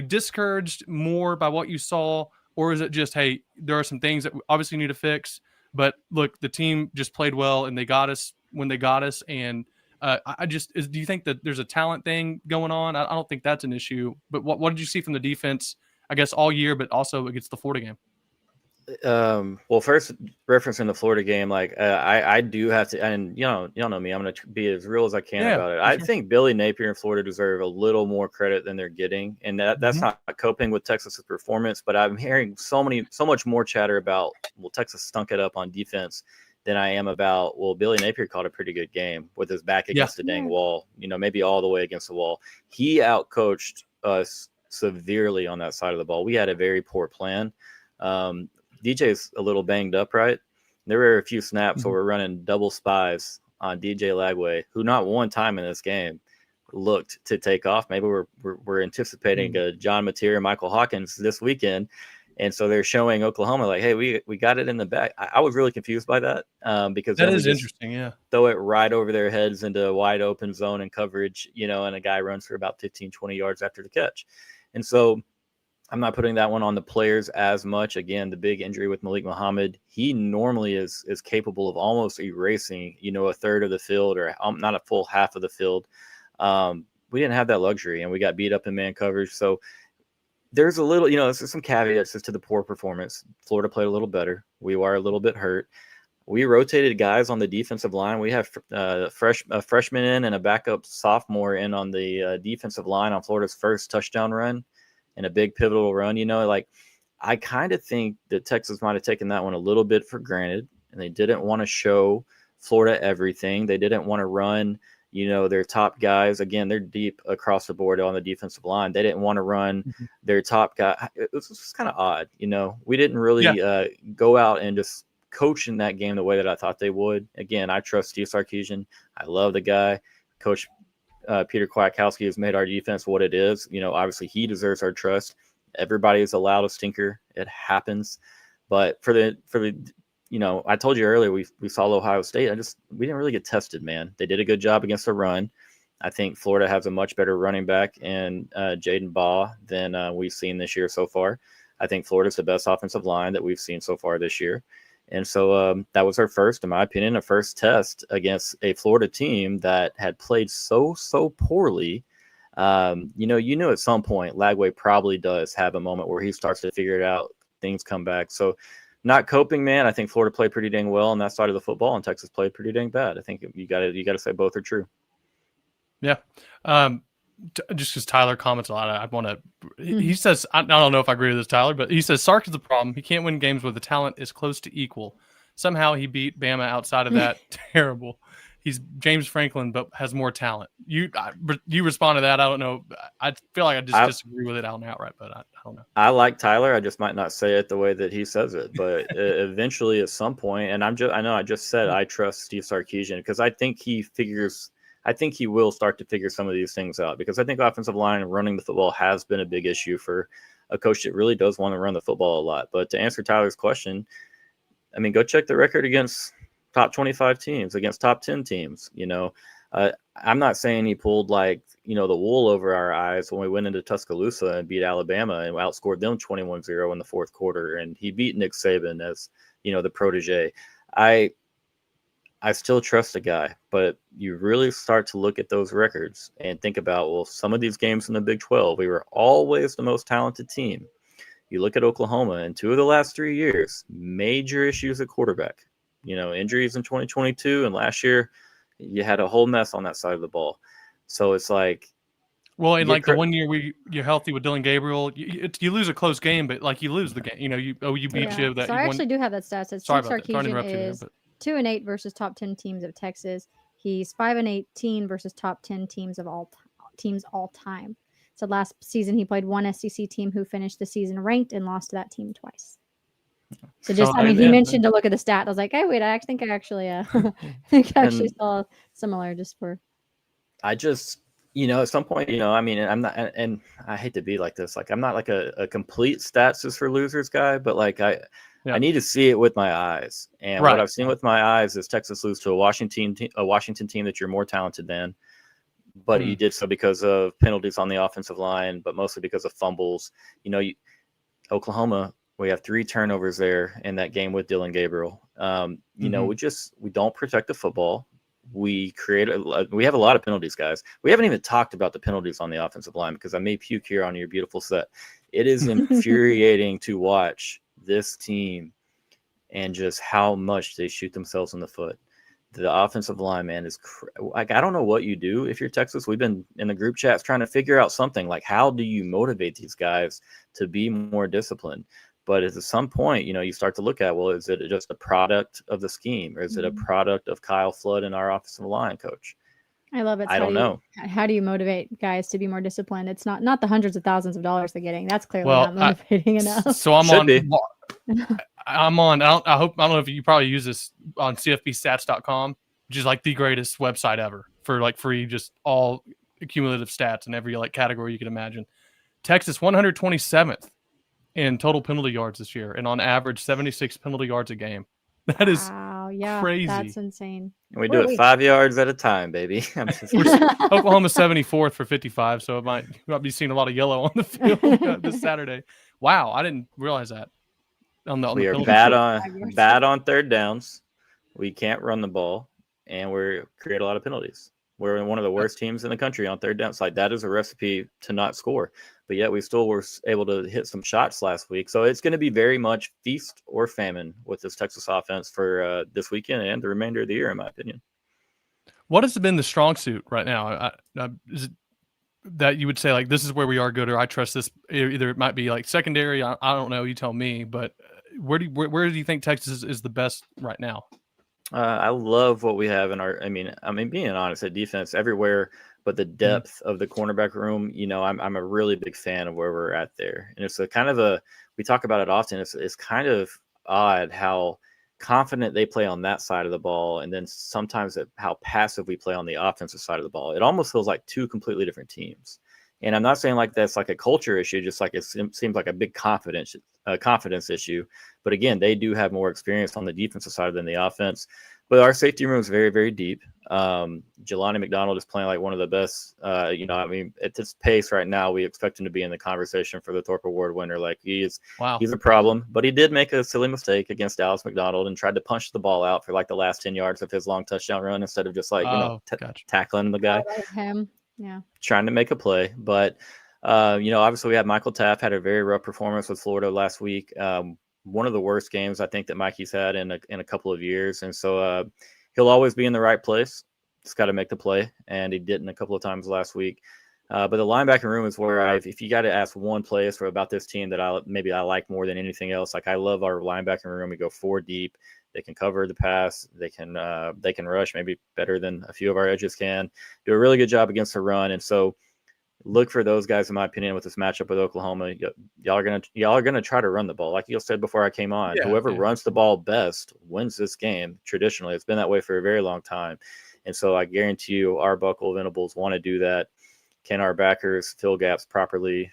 discouraged more by what you saw? Or is it just, hey, there are some things that we obviously need to fix, but look, the team just played well and they got us when they got us. And do you think that there's a talent thing going on? I don't think that's an issue, but what did you see from the defense, I guess all year, but also against the Florida game? Well, first referencing the Florida game, like I do have to, and y'all know me, I'm going to be as real as I can about it. I think Billy Napier and Florida deserve a little more credit than they're getting, and that's not coping with Texas's performance. But I'm hearing so much more chatter about, well, Texas stunk it up on defense than I am about, well, Billy Napier called a pretty good game with his back against the dang wall, maybe all the way against the wall. He outcoached us severely on that side of the ball. We had a very poor plan. DJ's a little banged up, right? There were a few snaps where we're running double spies on DJ Lagway, who not one time in this game looked to take off. Maybe we're anticipating John Mateer and Michael Hawkins this weekend. And so they're showing Oklahoma like, hey, we got it in the back. I was really confused by that because that is interesting. Yeah. Throw it right over their heads into a wide open zone and coverage, and a guy runs for about 15, 20 yards after the catch. And so I'm not putting that one on the players as much. Again, the big injury with Malik Muhammad, he normally is capable of almost erasing, a third of the field or not a full half of the field. We didn't have that luxury and we got beat up in man coverage. So there's a little, there's some caveats as to the poor performance. Florida played a little better. We were a little bit hurt. We rotated guys on the defensive line. We have a freshman in and a backup sophomore in on the defensive line on Florida's first touchdown run and a big pivotal run. I kind of think that Texas might have taken that one a little bit for granted, and they didn't want to show Florida everything. They didn't want to run, their top guys. Again, they're deep across the board on the defensive line. They didn't want to run their top guy. It was just kind of odd. We didn't really go out and just coach in that game the way that I thought they would. Again, I trust Steve Sarkisian. I love the guy. Coach Peter Kwiatkowski has made our defense what it is. Obviously he deserves our trust. Everybody is allowed a stinker. It happens. But for the I told you earlier, we saw Ohio State. We didn't really get tested, man. They did a good job against the run. I think Florida has a much better running back in Jaden Baugh than we've seen this year so far. I think Florida's the best offensive line that we've seen so far this year. And so that was our first, in my opinion, a first test against a Florida team that had played so poorly. You knew at some point Lagway probably does have a moment where he starts to figure it out. Things come back. So not coping, man. I think Florida played pretty dang well on that side of the football, and Texas played pretty dang bad. I think you got to say both are true. Yeah. Just because Tyler comments a lot, I want to. He says, I don't know if I agree with this, Tyler, but he says Sark is the problem. He can't win games where the talent is close to equal. Somehow he beat Bama outside of that. Terrible. he's James Franklin, but has more talent. You respond to that. I don't know. I feel like I just disagree with it out and outright, but I don't know. I like Tyler. I just might not say it the way that he says it, but eventually at some point, and I know I just said I trust Steve Sarkisian because I think he will start to figure some of these things out, because I think offensive line and running the football has been a big issue for a coach that really does want to run the football a lot. But to answer Tyler's question, I mean, go check the record against top 25 teams, against top 10 teams. I'm not saying he pulled the wool over our eyes when we went into Tuscaloosa and beat Alabama and outscored them 21-0 in the fourth quarter. And he beat Nick Saban as, the protege. I still trust the guy, but you really start to look at those records and think about, well, some of these games in the Big 12, we were always the most talented team. You look at Oklahoma in 2 of the last 3 years, major issues at quarterback, injuries in 2022. And last year you had a whole mess on that side of the ball. So it's like, well, in the 1 year you're healthy with Dylan Gabriel, you lose a close game, but you lose the game. You beat you. So I actually do have that stat. Steve Sarkisian is 2-8 versus top 10 teams of Texas. He's 5-18 versus top 10 teams of all time. So last season he played one SEC team who finished the season ranked and lost to that team twice. So he mentioned to look at the stat. I was like, hey, wait, I think I actually saw similar just for. I just, at some point, I'm not, and I hate to be like this. Like, I'm not like a complete stats is for losers guy, but I need to see it with my eyes. And what I've seen with my eyes is Texas lose to a Washington team that you're more talented than, but you did so because of penalties on the offensive line, but mostly because of fumbles. Oklahoma, we have 3 turnovers there in that game with Dylan Gabriel. We don't protect the football. We have a lot of penalties, guys. We haven't even talked about the penalties on the offensive line, because I may puke here on your beautiful set. It is infuriating to watch this team and just how much they shoot themselves in the foot. The offensive line, man, is I don't know what you do if you're Texas. We've been in the group chats trying to figure out something like, how do you motivate these guys to be more disciplined? But at some point, you start to look at, well, is it just a product of the scheme, or is it a product of Kyle Flood and our offensive line coach? I love it. I don't know. How do you motivate guys to be more disciplined? It's not the hundreds of thousands of dollars they're getting. That's clearly not motivating enough. So I'm on. I don't know if you probably use this on CFBstats.com, which is like the greatest website ever for free, just all cumulative stats in every category you can imagine. Texas 127th in total penalty yards this year, and on average 76 penalty yards a game. That is crazy. That's insane. And we do it 5 yards at a time, baby. Oklahoma 74th for 55, so you might be seeing a lot of yellow on the field this Saturday. Wow, I didn't realize that. We are bad on third downs. We can't run the ball, and we create a lot of penalties. We're one of the worst teams in the country on third downs. That is a recipe to not score. But yet we still were able to hit some shots last week. So it's going to be very much feast or famine with this Texas offense for this weekend and the remainder of the year, in my opinion. What has been the strong suit right now? Is it that you would say, this is where we are good, or I trust this? Either it might be secondary. I don't know. You tell me. But where do you think Texas is the best right now? I love what we have in our. I mean, being honest, at defense everywhere, but the depth of the cornerback room. I'm a really big fan of where we're at there, and it's a kind of we talk about it often. It's kind of odd how confident they play on that side of the ball, and then sometimes how passive we play on the offensive side of the ball. It almost feels like 2 completely different teams. And I'm not saying that's a culture issue, just it seems like a big confidence issue. But again, they do have more experience on the defensive side than the offense. But our safety room is very, very deep. Jelani McDonald is playing one of the best. At this pace right now, we expect him to be in the conversation for the Thorpe Award winner. He's a problem. But he did make a silly mistake against Dallas McDonald and tried to punch the ball out for the last 10 yards of his long touchdown run instead of just tackling the guy. I like him. Yeah. Trying to make a play. But, obviously we had Michael Taft had a very rough performance with Florida last week. One of the worst games I think that Mikey's had in a couple of years. And so he'll always be in the right place. Just got to make the play. And he didn't a couple of times last week. But the linebacker room is where if you got to ask one place about this team that I like more than anything else, I love our linebacker room. We go 4 deep. They can cover the pass. They can rush maybe better than a few of our edges can. Do a really good job against the run. And so look for those guys, in my opinion, with this matchup with Oklahoma. Y'all are gonna try to run the ball. Like you said before I came on, whoever runs the ball best wins this game. Traditionally, it's been that way for a very long time. And so I guarantee you Arbuckle, Venables want to do that. Can our backers fill gaps properly?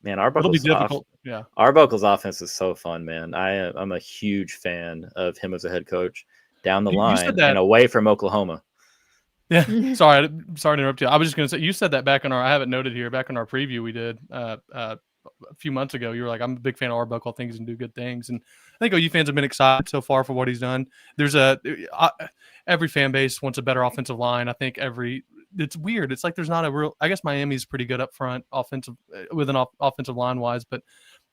Man, It'll be difficult. Yeah. Arbuckle's offense is so fun, man. I'm a huge fan of him as a head coach down the line and away from Oklahoma. Yeah. Sorry to interrupt you. I was just going to say, you said that back on I have it noted here, back on our preview we did a few months ago. You were like, I'm a big fan of Arbuckle. I think he's going to do good things. And I think OU fans have been excited so far for what he's done. There's every fan base wants a better offensive line. I think it's weird. It's like there's not a real. I guess Miami's pretty good up front, offensive line wise, but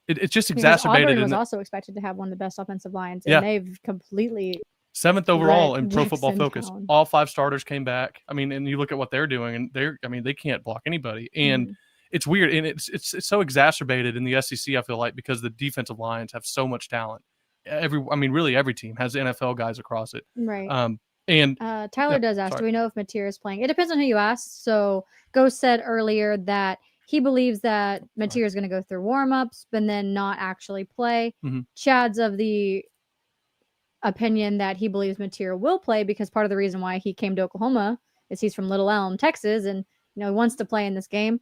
it's just exacerbated. Auburn was also expected to have one of the best offensive lines, and they've completely 7th overall in Pro Football Focus. All 5 starters came back. I mean, and you look at what they're doing, and they can't block anybody, and it's weird, and it's so exacerbated in the SEC. I feel like because the defensive lines have so much talent. Really every team has NFL guys across it, right? And Tyler does ask, do we know if Mateer is playing? It depends on who you ask. So Ghost said earlier that he believes that Mateer is going to go through warm-ups, but then not actually play. Chad's of the opinion that he believes Mateer will play because part of the reason why he came to Oklahoma is he's from Little Elm, Texas, and he wants to play in this game.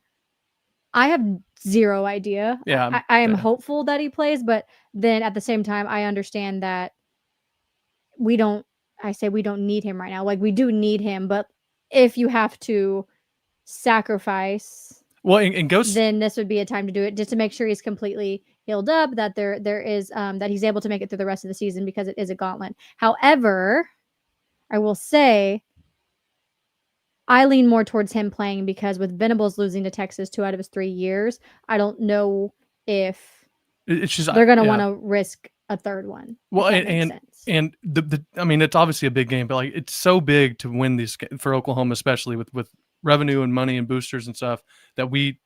I have zero idea. Yeah, I am hopeful that he plays, but then at the same time, I understand that we don't need him right now. Like, we do need him, but if you have to sacrifice, and Ghost, then this would be a time to do it, just to make sure he's completely healed up, that there is that he's able to make it through the rest of the season, because it is a gauntlet. However, I will say I lean more towards him playing, because with Venables losing to Texas 2 out of his 3 years, I don't know if they're going to want to risk a third one. Well, and it's obviously a big game, but like, it's so big to win these for Oklahoma, especially with revenue and money and boosters and stuff, that we,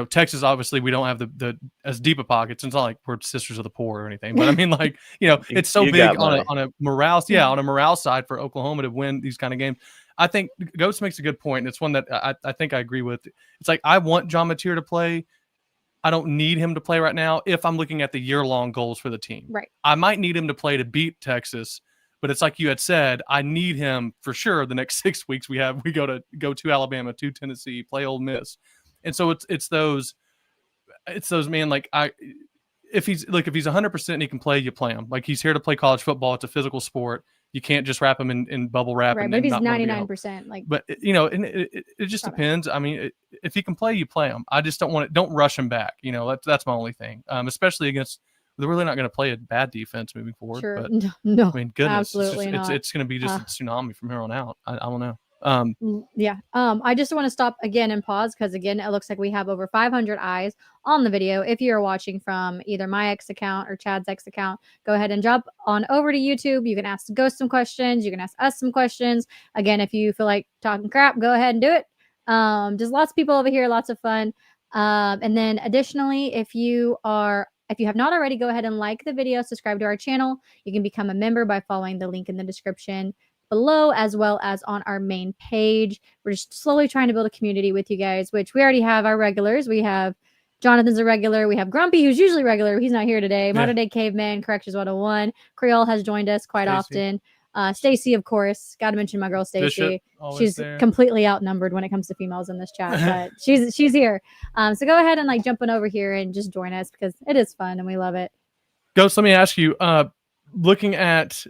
Texas, obviously we don't have the as deep a pockets. It's not like we're sisters of the poor or anything, but I mean, like, it's so big on a morale, on a morale side for Oklahoma to win these kind of games. I think Ghost makes a good point, and it's one that I think I agree with. It's like, I want John Mateer to play. I don't need him to play right now if I'm looking at the year-long goals for the team. Right. I might need him to play to beat Texas, but it's like you had said, I need him for sure the next 6 weeks. We go to Alabama, to Tennessee, play Ole Miss. And so it's those man, like, if he's 100% and he can play, you play him. Like, he's here to play college football. It's a physical sport. You can't just wrap him in bubble wrap. Right, but he's 99%. Like, but and it just depends. I mean, if he can play, you play him. I just don't rush him back. That's my only thing. Especially against, they're really not going to play a bad defense moving forward. Sure. But, no, I mean, goodness, absolutely not. It's going to be just a tsunami from here on out. I don't know. I just want to stop again and pause, because again, it looks like we have over 500 eyes on the video. If you're watching from either my X account or Chad's X account, go ahead and jump on over to YouTube. You can ask Ghost some questions. You can ask us some questions. Again, if you feel like talking crap, go ahead and do it. Just lots of people over here, lots of fun. And then additionally, if you have not already, go ahead and like the video, subscribe to our channel. You can become a member by following the link in the description below, as well as on our main page. We're just slowly trying to build a community with you guys, which we already have our regulars. We have Jonathan's a regular. We have Grumpy, who's usually regular. He's not here today. Modern Day Caveman, Corrections 101. Creole has joined us quite often. Stacy, of course. Got to mention my girl Stacy. She's completely outnumbered when it comes to females in this chat, but she's here. So go ahead and jump on over here and just join us, because it is fun and we love it. Ghost, let me ask you, looking at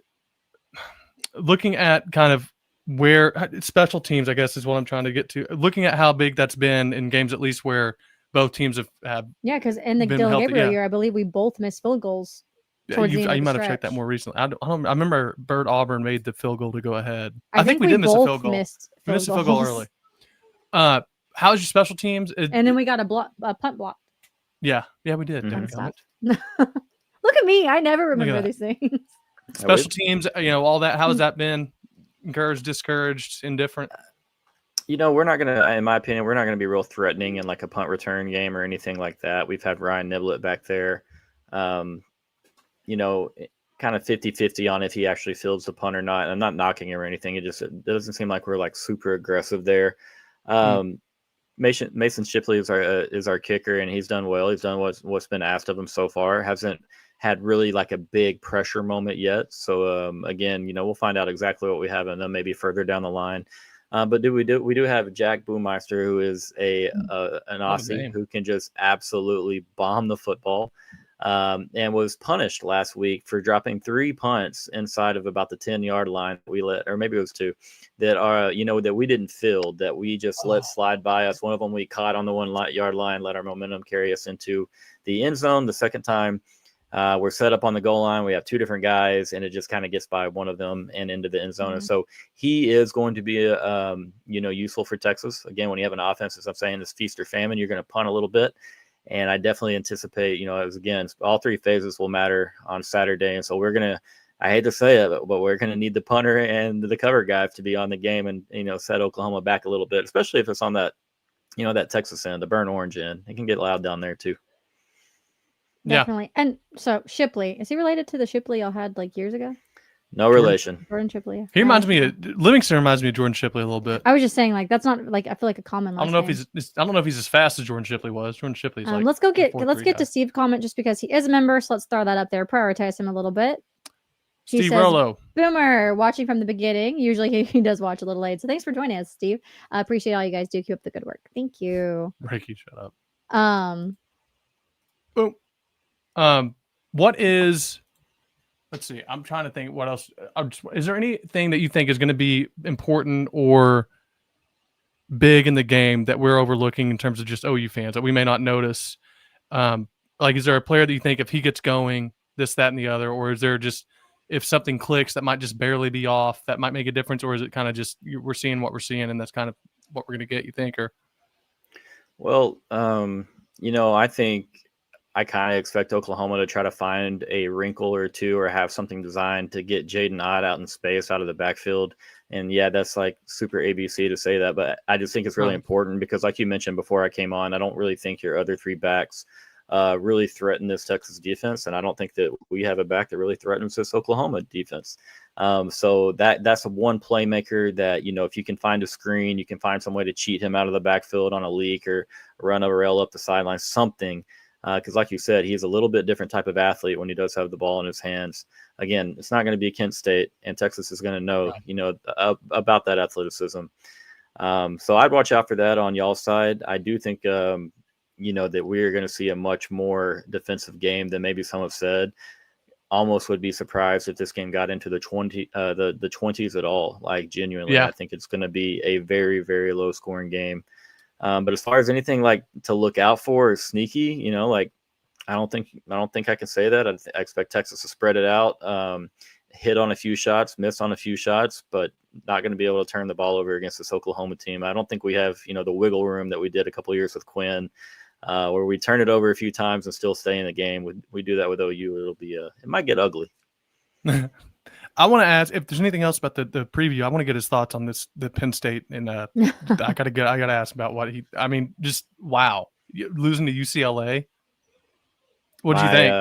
kind of where special teams, I guess, is what I'm trying to get to. Looking at how big that's been in games, at least where both teams have because in the Dylan Gabriel year, I believe we both missed field goals. You might have checked that more recently. I remember Bert Auburn made the field goal to go ahead. I think we did miss a field goal. We missed a field goal early. How's your special teams? And then we got a punt block. Yeah, we did. Look at me. I never remember these things. Special teams, all that. How has that been? Encouraged, discouraged, indifferent? We're not going to, in my opinion, we're not going to be real threatening in like a punt return game or anything like that. We've had Ryan Niblett back there. kind of 50-50 on if he actually fields the punt or not. I'm not knocking him or anything. It doesn't seem like we're like super aggressive there. Mason Shipley is our kicker, and he's done well. He's done what's been asked of him so far. Hasn't had really like a big pressure moment yet. So again, we'll find out exactly what we have, and then maybe further down the line. But we do have Jack Boomeister, who is an Aussie who can just absolutely bomb the football, and was punished last week for dropping 3 punts inside of about the 10-yard line that we let, or maybe it was 2, that are that we didn't field, that we just let slide by us. One of them we caught on the 1-yard line, let our momentum carry us into the end zone. The second time, we're set up on the goal line. We have 2 different guys, and it just kind of gets by one of them and into the end zone. And so he is going to be, useful for Texas. Again, when you have an offense, as I'm saying, this feast or famine, you're going to punt a little bit. And I definitely anticipate, all 3 phases will matter on Saturday. And so I hate to say it, but we're going to need the punter and the cover guy to be on the game and, set Oklahoma back a little bit, especially if it's on that, that Texas end, the burnt orange end. It can get loud down there too. Definitely. Yeah. And so Shipley, is he related to the Shipley y'all had like years ago? No relation. Jordan Shipley. Yeah. He reminds me of Livingston. Reminds me of Jordan Shipley a little bit. I was just saying, like, that's not like, I feel like a common. I don't know if he's as fast as Jordan Shipley was. Jordan Shipley's like. Let's get to Steve's comment just because he is a member. So let's throw that up there. Prioritize him a little bit. Steve Rollo. Boomer, watching from the beginning. Usually he does watch a little late. So thanks for joining us, Steve. I appreciate all you guys do. Keep up the good work. Thank you. Ricky, shut up. Boom. What is? Let's see. I'm trying to think. What else? Is there anything that you think is going to be important or big in the game that we're overlooking in terms of just OU fans that we may not notice? Is there a player that you think if he gets going, this, that, and the other, or is there just if something clicks that might just barely be off that might make a difference, or is it kind of just we're seeing what we're seeing and that's kind of what we're going to get? You think, or? Well, I think. I kind of expect Oklahoma to try to find a wrinkle or 2 or have something designed to get Jaden Ott out in space out of the backfield. And yeah, that's like super ABC to say that, but I just think it's really important because like you mentioned before I came on, I don't really think your other 3 backs really threaten this Texas defense. And I don't think that we have a back that really threatens this Oklahoma defense. So that's one playmaker that, if you can find a screen, you can find some way to cheat him out of the backfield on a leak or run a rail up the sideline, something. Because like you said, he's a little bit different type of athlete when he does have the ball in his hands. Again, it's not going to be Kent State, and Texas is going to know, about that athleticism. So I'd watch out for that on y'all's side. I do think, that we're going to see a much more defensive game than maybe some have said. Almost would be surprised if this game got into the 20s at all. Like genuinely, I think it's going to be a very, very low scoring game. But as far as anything like to look out for is sneaky, I don't think I can say that. I expect Texas to spread it out, hit on a few shots, miss on a few shots, but not going to be able to turn the ball over against this Oklahoma team. I don't think we have, the wiggle room that we did a couple of years with Quinn, where we turn it over a few times and still stay in the game. We do that with OU. It might get ugly. I want to ask if there's anything else about the preview. I want to get his thoughts on the Penn State, and I gotta ask about just wow, losing to UCLA. What do you think?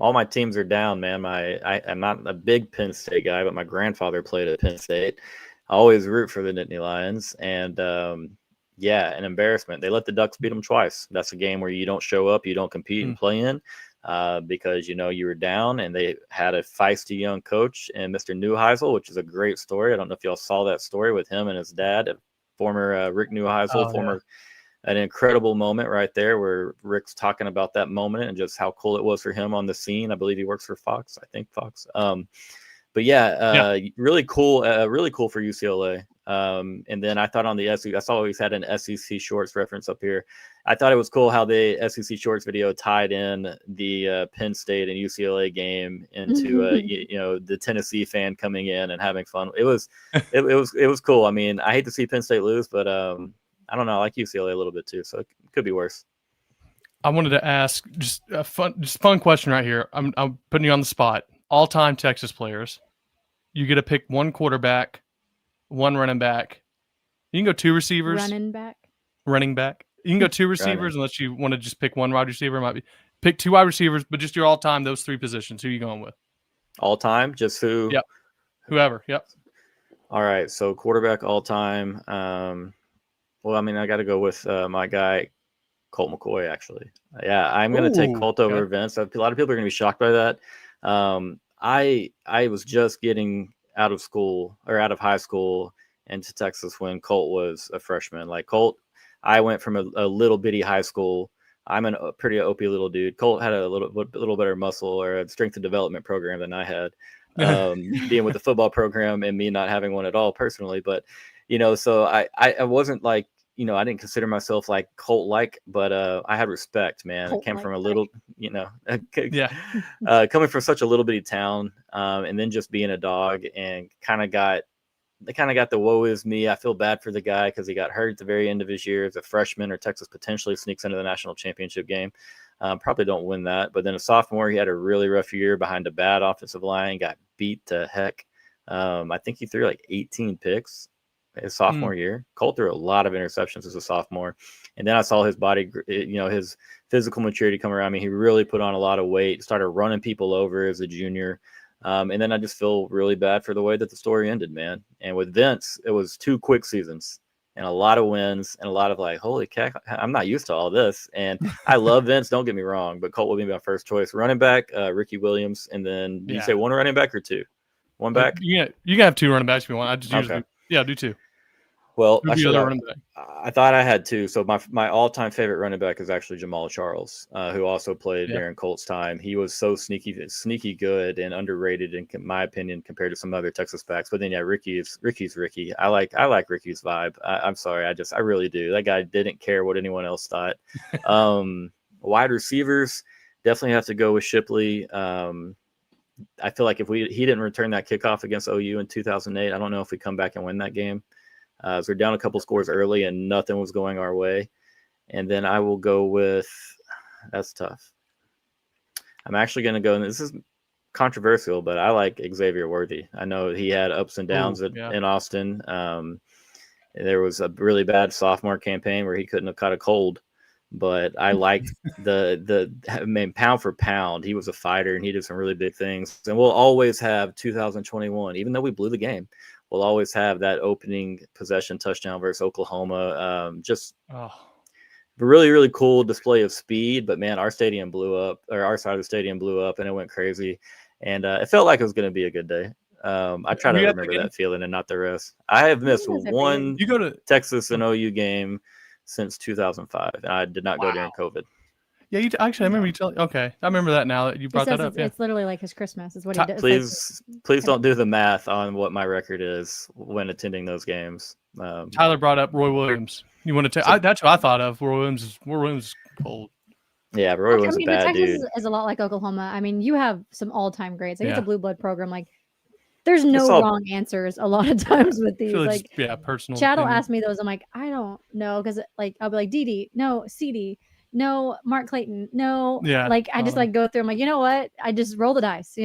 All my teams are down, man. I'm not a big Penn State guy, but my grandfather played at Penn State. I always root for the Nittany Lions, and an embarrassment. They let the Ducks beat them twice. That's a game where you don't show up, you don't compete and play in. Because you were down, and they had a feisty young coach and Mr. Neuheisel, which is a great story. I don't know if y'all saw that story with him and his dad, former Rick Neuheisel, an incredible moment right there where Rick's talking about that moment and just how cool it was for him on the scene. I believe he works for Fox. Really cool for UCLA. And then I thought on the SEC, I saw always had an SEC Shorts reference up here. I thought it was cool how the SEC Shorts video tied in the Penn State and UCLA game into the Tennessee fan coming in and having fun. It was cool. I mean, I hate to see Penn State lose, but I don't know. I like UCLA a little bit too, so it could be worse. I wanted to ask just a fun question right here. I'm putting you on the spot. All-time Texas players. You get to pick one quarterback, one running back. You can go 2 receivers. Running back. You can go 2 receivers unless you want to just pick one wide receiver. Pick 2 wide receivers, but just your all-time, those 3 positions. Who are you going with? All time, just who? Yep. Whoever. Yep. All right, so quarterback all time. Well, I mean, I got to go with my guy, Colt McCoy, actually. Yeah, I'm going to take Colt over Vince. A lot of people are going to be shocked by that. I was just getting out of high school into Texas when Colt was a freshman. Like Colt, I went from a little bitty high school. I'm a pretty OP little dude. Colt had a little better muscle or a strength and development program than I had. Being with the football program and me not having one at all personally, but so I wasn't like, I didn't consider myself like Colt-like, but I had respect, man. I came from a little, coming from such a little bitty town, and then just being a dog and kind of got the woe is me. I feel bad for the guy because he got hurt at the very end of his year as a freshman, or Texas potentially sneaks into the national championship game. Probably don't win that. But then a sophomore, he had a really rough year behind a bad offensive line, got beat to heck. I think he threw like 18 picks his sophomore year. Colt threw a lot of interceptions as a sophomore. And then I saw his body, his physical maturity come around me. He really put on a lot of weight, started running people over as a junior. And then I just feel really bad for the way that the story ended, man. And with Vince, it was 2 quick seasons and a lot of wins and a lot of like, holy cow, I'm not used to all this. And I love Vince, don't get me wrong, but Colt will be my first choice. Running back, Ricky Williams. And then do you say one running back or two? One back? You can have 2 running backs if you want. I just usually, do 2. Well, I thought I had 2. So my all-time favorite running back is actually Jamal Charles, who also played during Colt's time. He was so sneaky good and underrated in my opinion compared to some other Texas backs. But then Ricky's Ricky. I like Ricky's vibe. I'm sorry, I really do. That guy didn't care what anyone else thought. Wide receivers, definitely have to go with Shipley. I feel like if he didn't return that kickoff against OU in 2008, I don't know if we come back and win that game. So we're down a couple scores early and nothing was going our way. And then I will go with, that's tough. I'm actually going to go, and this is controversial, but I like Xavier Worthy. I know he had ups and downs in Austin. There was a really bad sophomore campaign where he couldn't have caught a cold, but I liked pound for pound, he was a fighter and he did some really big things. And we'll always have 2021, even though we blew the game. We'll always have that opening possession touchdown versus Oklahoma. Really, really cool display of speed. But man, our stadium blew up, or our side of the stadium blew up, and it went crazy. And it felt like it was going to be a good day. I try to remember that feeling and not the rest. I have missed one Texas and OU game since 2005, and I did not go during COVID. Yeah, I remember you telling. Okay, I remember that now that you brought that up. It's literally like his Christmas. Is what he does. Please don't do the math on what my record is when attending those games. Tyler brought up Roy Williams. You want to take? That's what I thought of. Roy Williams is cold. Yeah, Roy Williams is a bad dude. Texas is a lot like Oklahoma. I mean, you have some all-time greats. Like it's a blue blood program. Like there's no wrong answers a lot of times with these. Like personal. Chad will ask me those. I'm like, I don't know, because like I'll be like Didi, no, CD. No, Mark Clayton. No, I just go through. I'm like, you know what? I just roll the dice.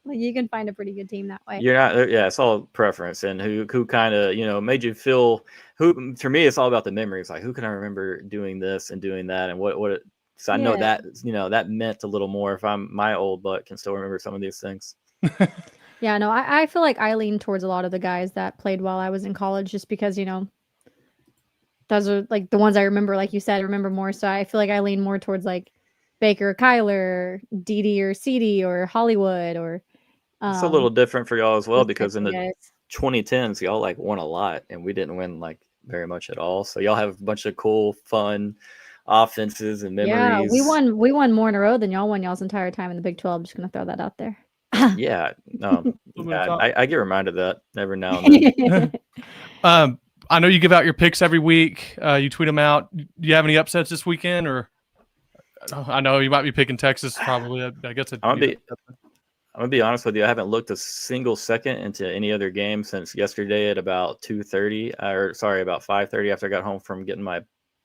Like you can find a pretty good team that way. You're not. It's all preference and who kind of made you feel. Who for me, it's all about the memories. Like who can I remember doing this and doing that and what. So I know that that meant a little more. If my old butt can still remember some of these things. Yeah, no, I feel like I lean towards a lot of the guys that played while I was in college, just because those are like the ones I remember, like you said, I remember more. So I feel like I lean more towards like Baker, Kyler, Didi, or CD, or Hollywood, or. It's a little different for y'all as well because in the 2010s, y'all like won a lot and we didn't win like very much at all. So y'all have a bunch of cool, fun offenses and memories. Yeah, we won more in a row than y'all won y'all's entire time in the Big 12. I'm just gonna throw that out there. Yeah, I get reminded of that every now and then. I know you give out your picks every week. You tweet them out. Do you have any upsets this weekend? Or I know you might be picking Texas probably. I guess I'm gonna be honest with you. I haven't looked a single second into any other game since yesterday at about 2:30, about 5:30 after I got home from getting my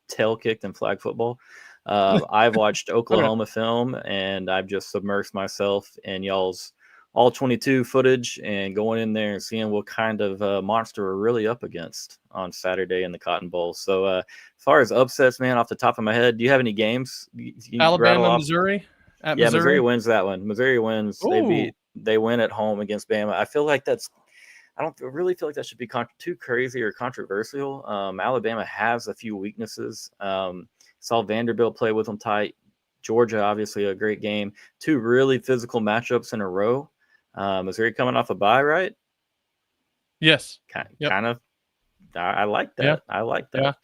tail kicked in flag football. I've watched Oklahoma film and I've just submersed myself in y'all's all 22 footage and going in there and seeing what kind of monster we're really up against on Saturday in the Cotton Bowl. So as far as upsets, man, off the top of my head, do you have any games? Alabama, Missouri? Missouri wins that one. Missouri wins. Ooh. they win at home against Bama. I feel like I don't really feel like that should be too crazy or controversial. Alabama has a few weaknesses. Saw Vanderbilt play with them tight. Georgia, obviously a great game. 2 really physical matchups in a row. Missouri coming off a bye, right? Yes. Kind of. I like that. Yeah. I like that.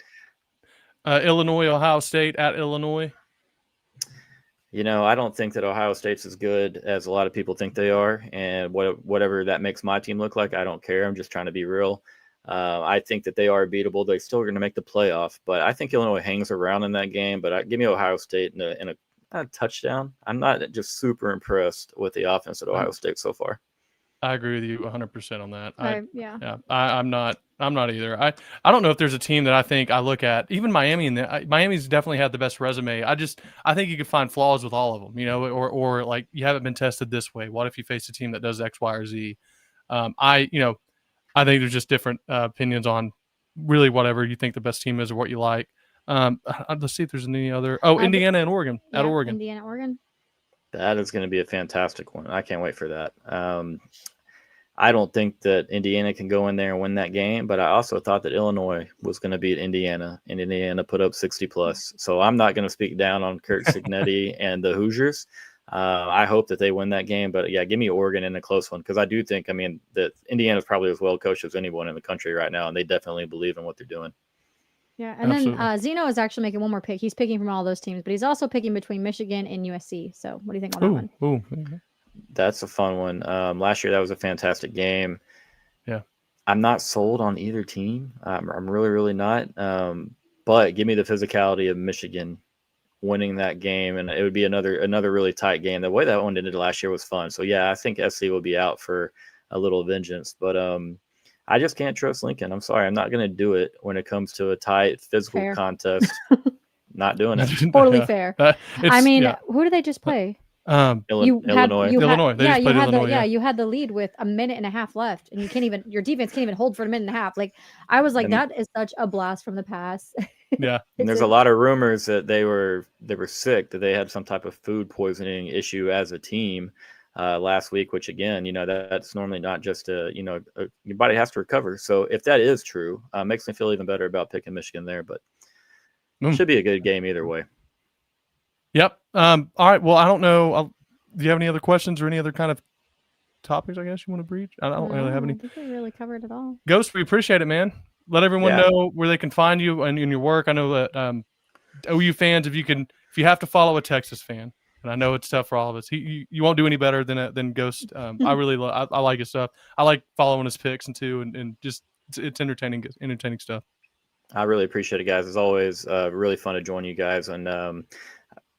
Yeah. Illinois, Ohio State at Illinois. I don't think that Ohio State's as good as a lot of people think they are. And whatever that makes my team look like, I don't care. I'm just trying to be real. I think that they are beatable. They're still going to make the playoff. But I think Illinois hangs around in that game. But give me Ohio State in a touchdown. I'm not just super impressed with the offense at Ohio State so far. I agree with you 100% on that. Yeah. I'm not either. I don't know if there's a team that I think I look at, even Miami, and Miami's definitely had the best resume. I think you can find flaws with all of them, or like you haven't been tested this way. What if you face a team that does X, Y, or Z? I think there's just different opinions on really whatever you think the best team is or what you like. Let's see if there's any other. Indiana and Oregon at Oregon. Indiana, Oregon. That is going to be a fantastic one. I can't wait for that. I don't think that Indiana can go in there and win that game, but I also thought that Illinois was going to beat Indiana, and Indiana put up 60+. So I'm not going to speak down on Kurt Cignetti and the Hoosiers. I hope that they win that game, but yeah, give me Oregon in a close one because I do think, that Indiana is probably as well coached as anyone in the country right now, and they definitely believe in what they're doing. Yeah, and Absolutely. then ZENO is actually making one more pick. He's picking from all those teams, but he's also picking between Michigan and USC. So what do you think on that one? Ooh. That's a fun one. Last year, that was a fantastic game. Yeah. I'm not sold on either team. I'm really, really not. But give me the physicality of Michigan winning that game, and it would be another really tight game. The way that one ended last year was fun. So, yeah, I think SC will be out for a little vengeance. But I just can't trust Lincoln. I'm sorry. I'm not going to do it when it comes to a tight physical contest. Not doing it. Totally fair. Who did they just play? Illinois. You had the lead with a minute and a half left, and your defense can't even hold for a minute and a half. Like I was like, that is such a blast from the past. Yeah. And there's a lot of rumors that they were sick, that they had some type of food poisoning issue as a team last week, which again, that's normally not just your body has to recover. So if that is true, makes me feel even better about picking Michigan there, but should be a good game either way. Yep. All right. Well, I don't know. Do you have any other questions or any other kind of topics, I guess, you want to breach? I don't really have any. I think we really covered it all. Ghost, we appreciate it, man. Let everyone know where they can find you and in your work. I know that OU fans, if you have to follow a Texas fan, and I know it's tough for all of us, you won't do any better than Ghost. I really I like his stuff. I like following his picks and just it's entertaining stuff. I really appreciate it, guys. It's always really fun to join you guys, and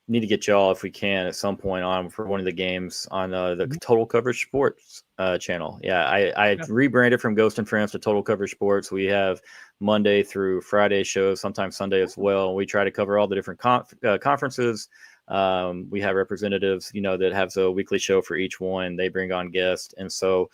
need to get y'all, if we can, at some point on for one of the games on the Total Coverage Sports channel. Yeah, I rebranded from Ghost and Friends to Total Coverage Sports. We have Monday through Friday shows, sometimes Sunday as well. We try to cover all the different conferences. We have representatives, that have a weekly show for each one. They bring on guests, and so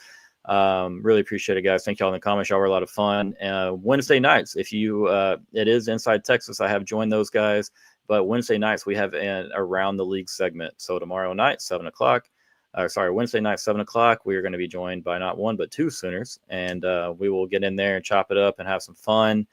really appreciate it, guys. Thank y'all in the comments. Y'all were a lot of fun. Wednesday nights, if you it is Inside Texas, I have joined those guys. But Wednesday nights, we have an Around the League segment. So tomorrow night, Wednesday night, 7 o'clock, we are going to be joined by not one, but 2 Sooners. And we will get in there and chop it up and have some fun.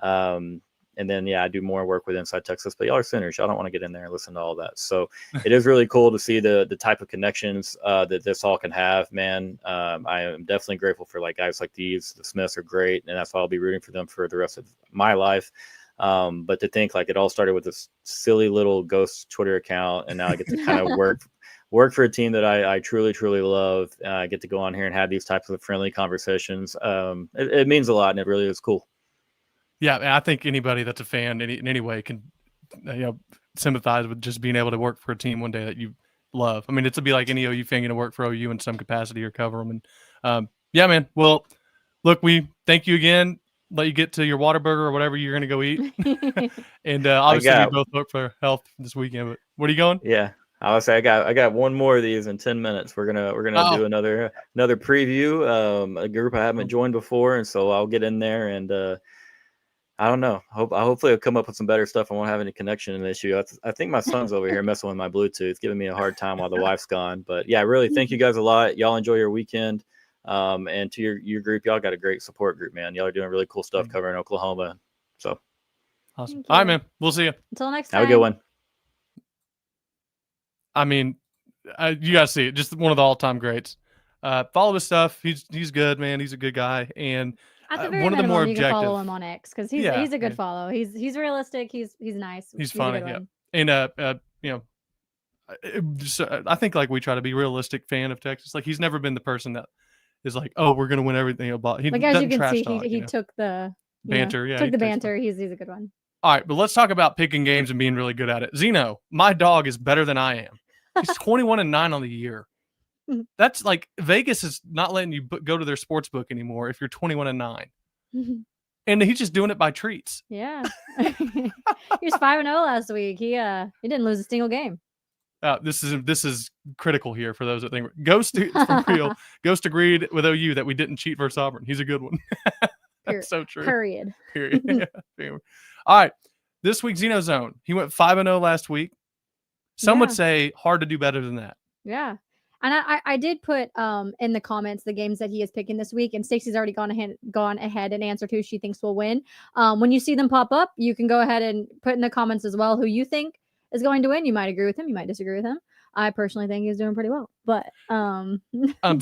And then, I do more work with Inside Texas. But y'all are Sooners. Y'all don't want to get in there and listen to all that. So it is really cool to see the type of connections that this all can have, man. I am definitely grateful for guys like these. The Smiths are great, and that's why I'll be rooting for them for the rest of my life. But to think it all started with this silly little Ghost Twitter account, and now I get to kind of work for a team that I truly, truly love. I get to go on here and have these types of friendly conversations. It means a lot, and it really is cool. Yeah, I think anybody that's a fan in any way can sympathize with just being able to work for a team one day that you love. I mean, it's to be like any OU fan going to work for OU in some capacity or cover them. And man. Well, look, we thank you again. Let you get to your Whataburger or whatever you're going to go eat. And obviously we both look for health this weekend. But what are you going? Yeah, I would say I got one more of these in 10 minutes. We're gonna do another preview. A group I haven't joined before, and so I'll get in there and I don't know. Hopefully I'll come up with some better stuff. I won't have any connection issue. I think my son's over here messing with my Bluetooth, giving me a hard time while the wife's gone. But yeah, really, thank you guys a lot. Y'all enjoy your weekend. And to your group, y'all got a great support group, man. Y'all are doing really cool stuff covering Oklahoma. So awesome. All right, man. We'll see you. Until next time. Have a good one. I mean, you guys see it. Just one of the all-time greats. Follow his stuff. He's good, man. He's a good guy. And at the very one of the minimum, more you objective. can follow him on X because he's a good follow. He's realistic. He's nice. He's funny. Yeah. And I think like we try to be realistic fan of Texas. Like he's never been the person that is like, oh, we're gonna win everything about. He like as you can trash see, talk, he took the banter. Took the banter. He's a good one. All right, but let's talk about picking games and being really good at it. ZENO, my dog is better than I am. He's 21-9 on the year. That's like Vegas is not letting you go to their sports book anymore if you're 21-9. And he's just doing it by treats. Yeah. He was 5-0 last week. He didn't lose a single game. This is critical here for those that think Ghost for real. Ghost agreed with OU that we didn't cheat versus Auburn. He's a good one. That's so true. Period. Yeah. All right. This week, ZENO Zone. He went 5-0 last week. Some would say hard to do better than that. Yeah. And I did put in the comments the games that he is picking this week, and Stacey's already gone ahead and answered who she thinks will win. When you see them pop up, you can go ahead and put in the comments as well who you think is going to win. You might agree with him, you might disagree with him. I personally think he's doing pretty well. But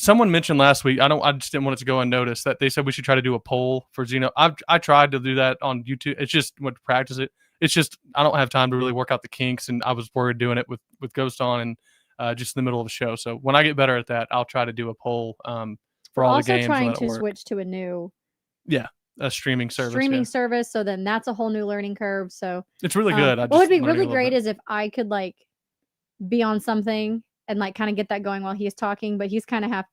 someone mentioned last week, I just didn't want it to go unnoticed, that they said we should try to do a poll for ZENO. I tried to do that on YouTube. It's just what to practice it. It's just I don't have time to really work out the kinks, and I was worried doing it with Ghost on and just in the middle of a show. So when I get better at that, I'll try to do a poll for all the games. Also trying to switch to a new a streaming service. So then that's a whole new learning curve. So it's really good. What would be really great is if I could like be on something and like kind of get that going while he's talking, but he's kind of I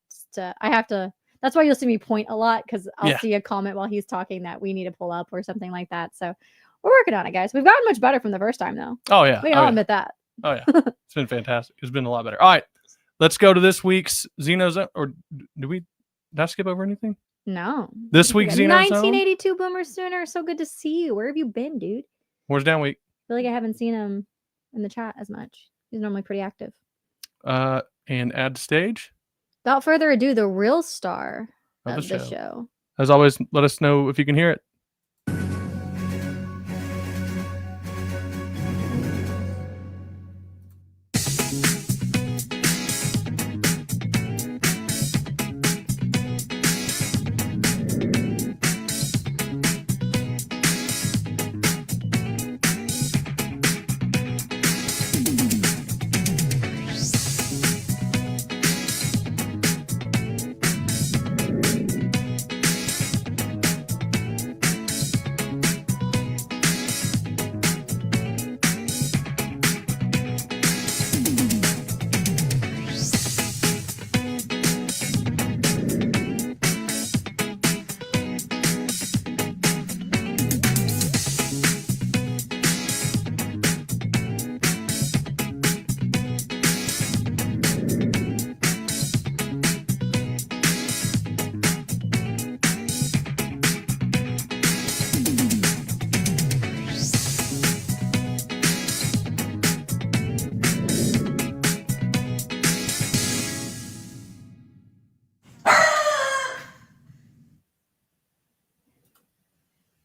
have to. That's why you'll see me point a lot, because I'll see a comment while he's talking that we need to pull up or something like that. So we're working on it, guys. We've gotten much better from the first time, though. Oh yeah, we can all admit that. Oh yeah, it's been fantastic. It's been a lot better. All right, let's go to this week's ZENO Zone. Or did I skip over anything? No. This week's ZENO Zone. 1982 Boomer Sooner. So good to see you. Where have you been, dude? Where's down week? I feel like I haven't seen him in the chat as much. He's normally pretty active. And add stage. Without further ado, the real star of the show. As always, let us know if you can hear it.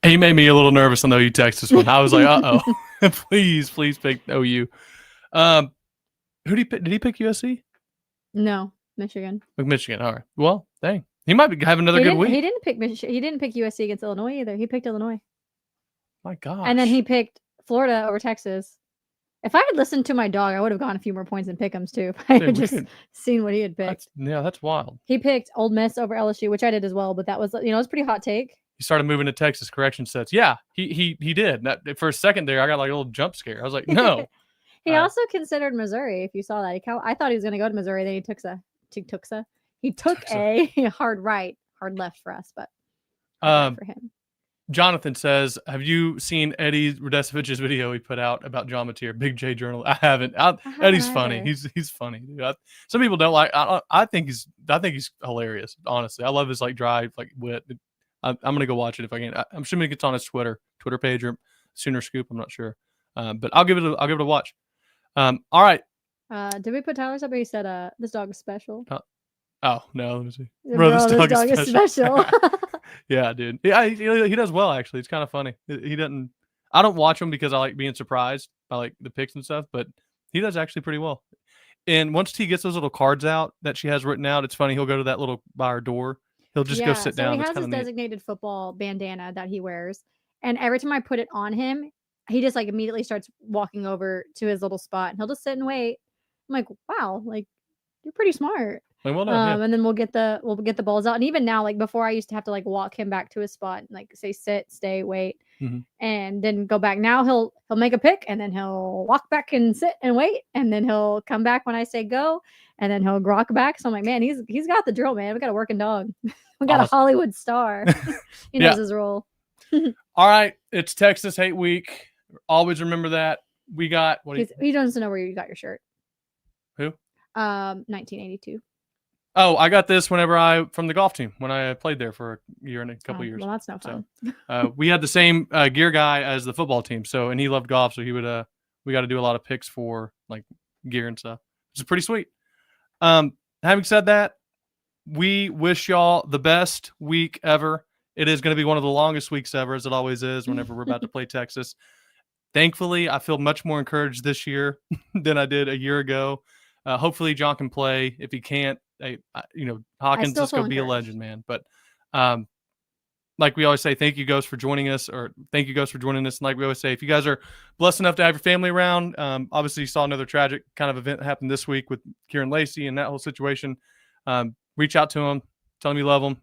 He made me a little nervous on the OU Texas one. I was like, uh-oh. please pick OU. Who did he pick? Did he pick USC? No, Michigan. Michigan. All right. Well, dang. He might have another good week. He didn't pick Michigan. He didn't pick USC against Illinois either. He picked Illinois. My gosh. And then he picked Florida over Texas. If I had listened to my dog, I would have gotten a few more points in pick'ems too. I had just seen what he had picked. That's wild. He picked Ole Miss over LSU, which I did as well, but that was, it was a pretty hot take. He started moving to Texas correction sets. Yeah, he did. That for a second there, I got like a little jump scare. I was like, no. He also considered Missouri. If you saw that, I thought he was going to go to Missouri. Then he took a hard right, hard left for us, but for him. Jonathan says, have you seen Eddie Radesovich's video he put out about John Mateer, Big J Journal? I haven't. Eddie's funny. He's funny. Dude. Some people don't like. I think he's hilarious. Honestly, I love his like dry like wit. I'm going to go watch it if I can. I'm assuming it's on his Twitter page or Sooner Scoop. I'm not sure. But I'll give it a watch. All right. Did we put Tyler's up? Or you said this dog is special. Oh no, let me see. Bro, this dog is special. Yeah, dude. Yeah, he does well actually. It's kind of funny. He doesn't. I don't watch him because I like being surprised by like the picks and stuff, but he does actually pretty well. And once T gets those little cards out that she has written out, it's funny. He'll go to that little by her door. He'll just go sit down. He has his designated football bandana that he wears, and every time I put it on him, he just like immediately starts walking over to his little spot, and he'll just sit and wait. I'm like, wow, like you're pretty smart. Like, well done, And then we'll get the balls out, and even now, like before, I used to have to like walk him back to his spot, and, like say sit, stay, wait, and then go back. Now he'll make a pick, and then he'll walk back and sit and wait, and then he'll come back when I say go, and then he'll grok back. So I'm like, man, he's got the drill, man. We got a working dog. We got a Hollywood star. He knows his role. All right, it's Texas Hate Week. Always remember that. We got he doesn't know where you got your shirt. Who? 1982. Oh, I got this from the golf team when I played there for a year and a couple years. Well, that's no fun. So, we had the same gear guy as the football team, and he loved golf, so he would. We got to do a lot of picks for like gear and stuff, which is pretty sweet. Having said that, we wish y'all the best week ever. It is going to be one of the longest weeks ever, as it always is whenever we're about to play Texas. Thankfully, I feel much more encouraged this year than I did a year ago. Hopefully, John can play. If he can't, Hawkins just go be a legend, man. But like we always say, thank you guys for joining us, And like we always say, if you guys are blessed enough to have your family around, obviously you saw another tragic kind of event happen this week with Kieran Lacey and that whole situation. Reach out to him, tell him you love him.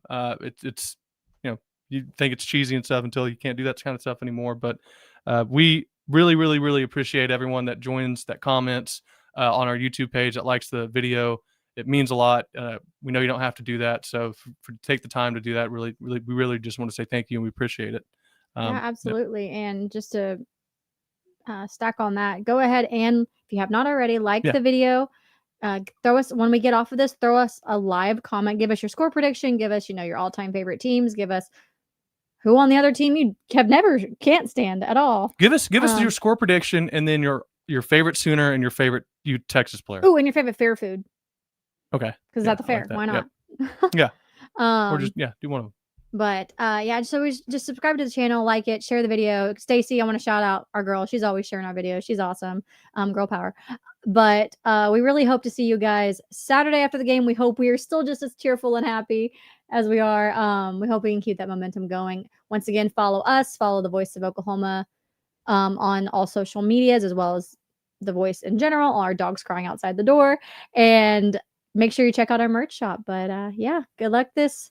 It's you think it's cheesy and stuff until you can't do that kind of stuff anymore. But we really, really, really appreciate everyone that joins, that comments on our YouTube page, that likes the video. It means a lot. We know you don't have to do that. So take the time to do that. Really, really, we really just want to say thank you, and we appreciate it. Yeah, absolutely. Yep. And just to stack on that, go ahead and if you have not already, like the video. Throw us, when we get off of this, throw us a live comment. Give us your score prediction. Give us, your all-time favorite teams. Give us who on the other team you can't stand at all. Give us your score prediction, and then your favorite Sooner and your favorite Texas player. Oh, and your favorite fair food. Okay. Because it's at the fair. Like why not? Yep. Yeah. Or just do one of them. But so we just subscribe to the channel, like it, share the video. Stacy, I want to shout out our girl. She's always sharing our videos. She's awesome. Girl power. But we really hope to see you guys Saturday after the game. We hope we are still just as cheerful and happy as we are. We hope we can keep that momentum going. Once again, follow us, follow the Voice of Oklahoma on all social medias, as well as the Voice in general. All our dogs crying outside the door. And make sure you check out our merch shop. But good luck this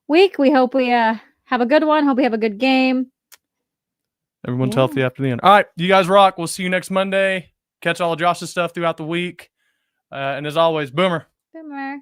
week. We hope we have a good one. Hope we have a good game. Everyone's healthy after the end. All right, you guys rock. We'll see you next Monday. Catch all of Josh's stuff throughout the week. And as always, Boomer. Boomer.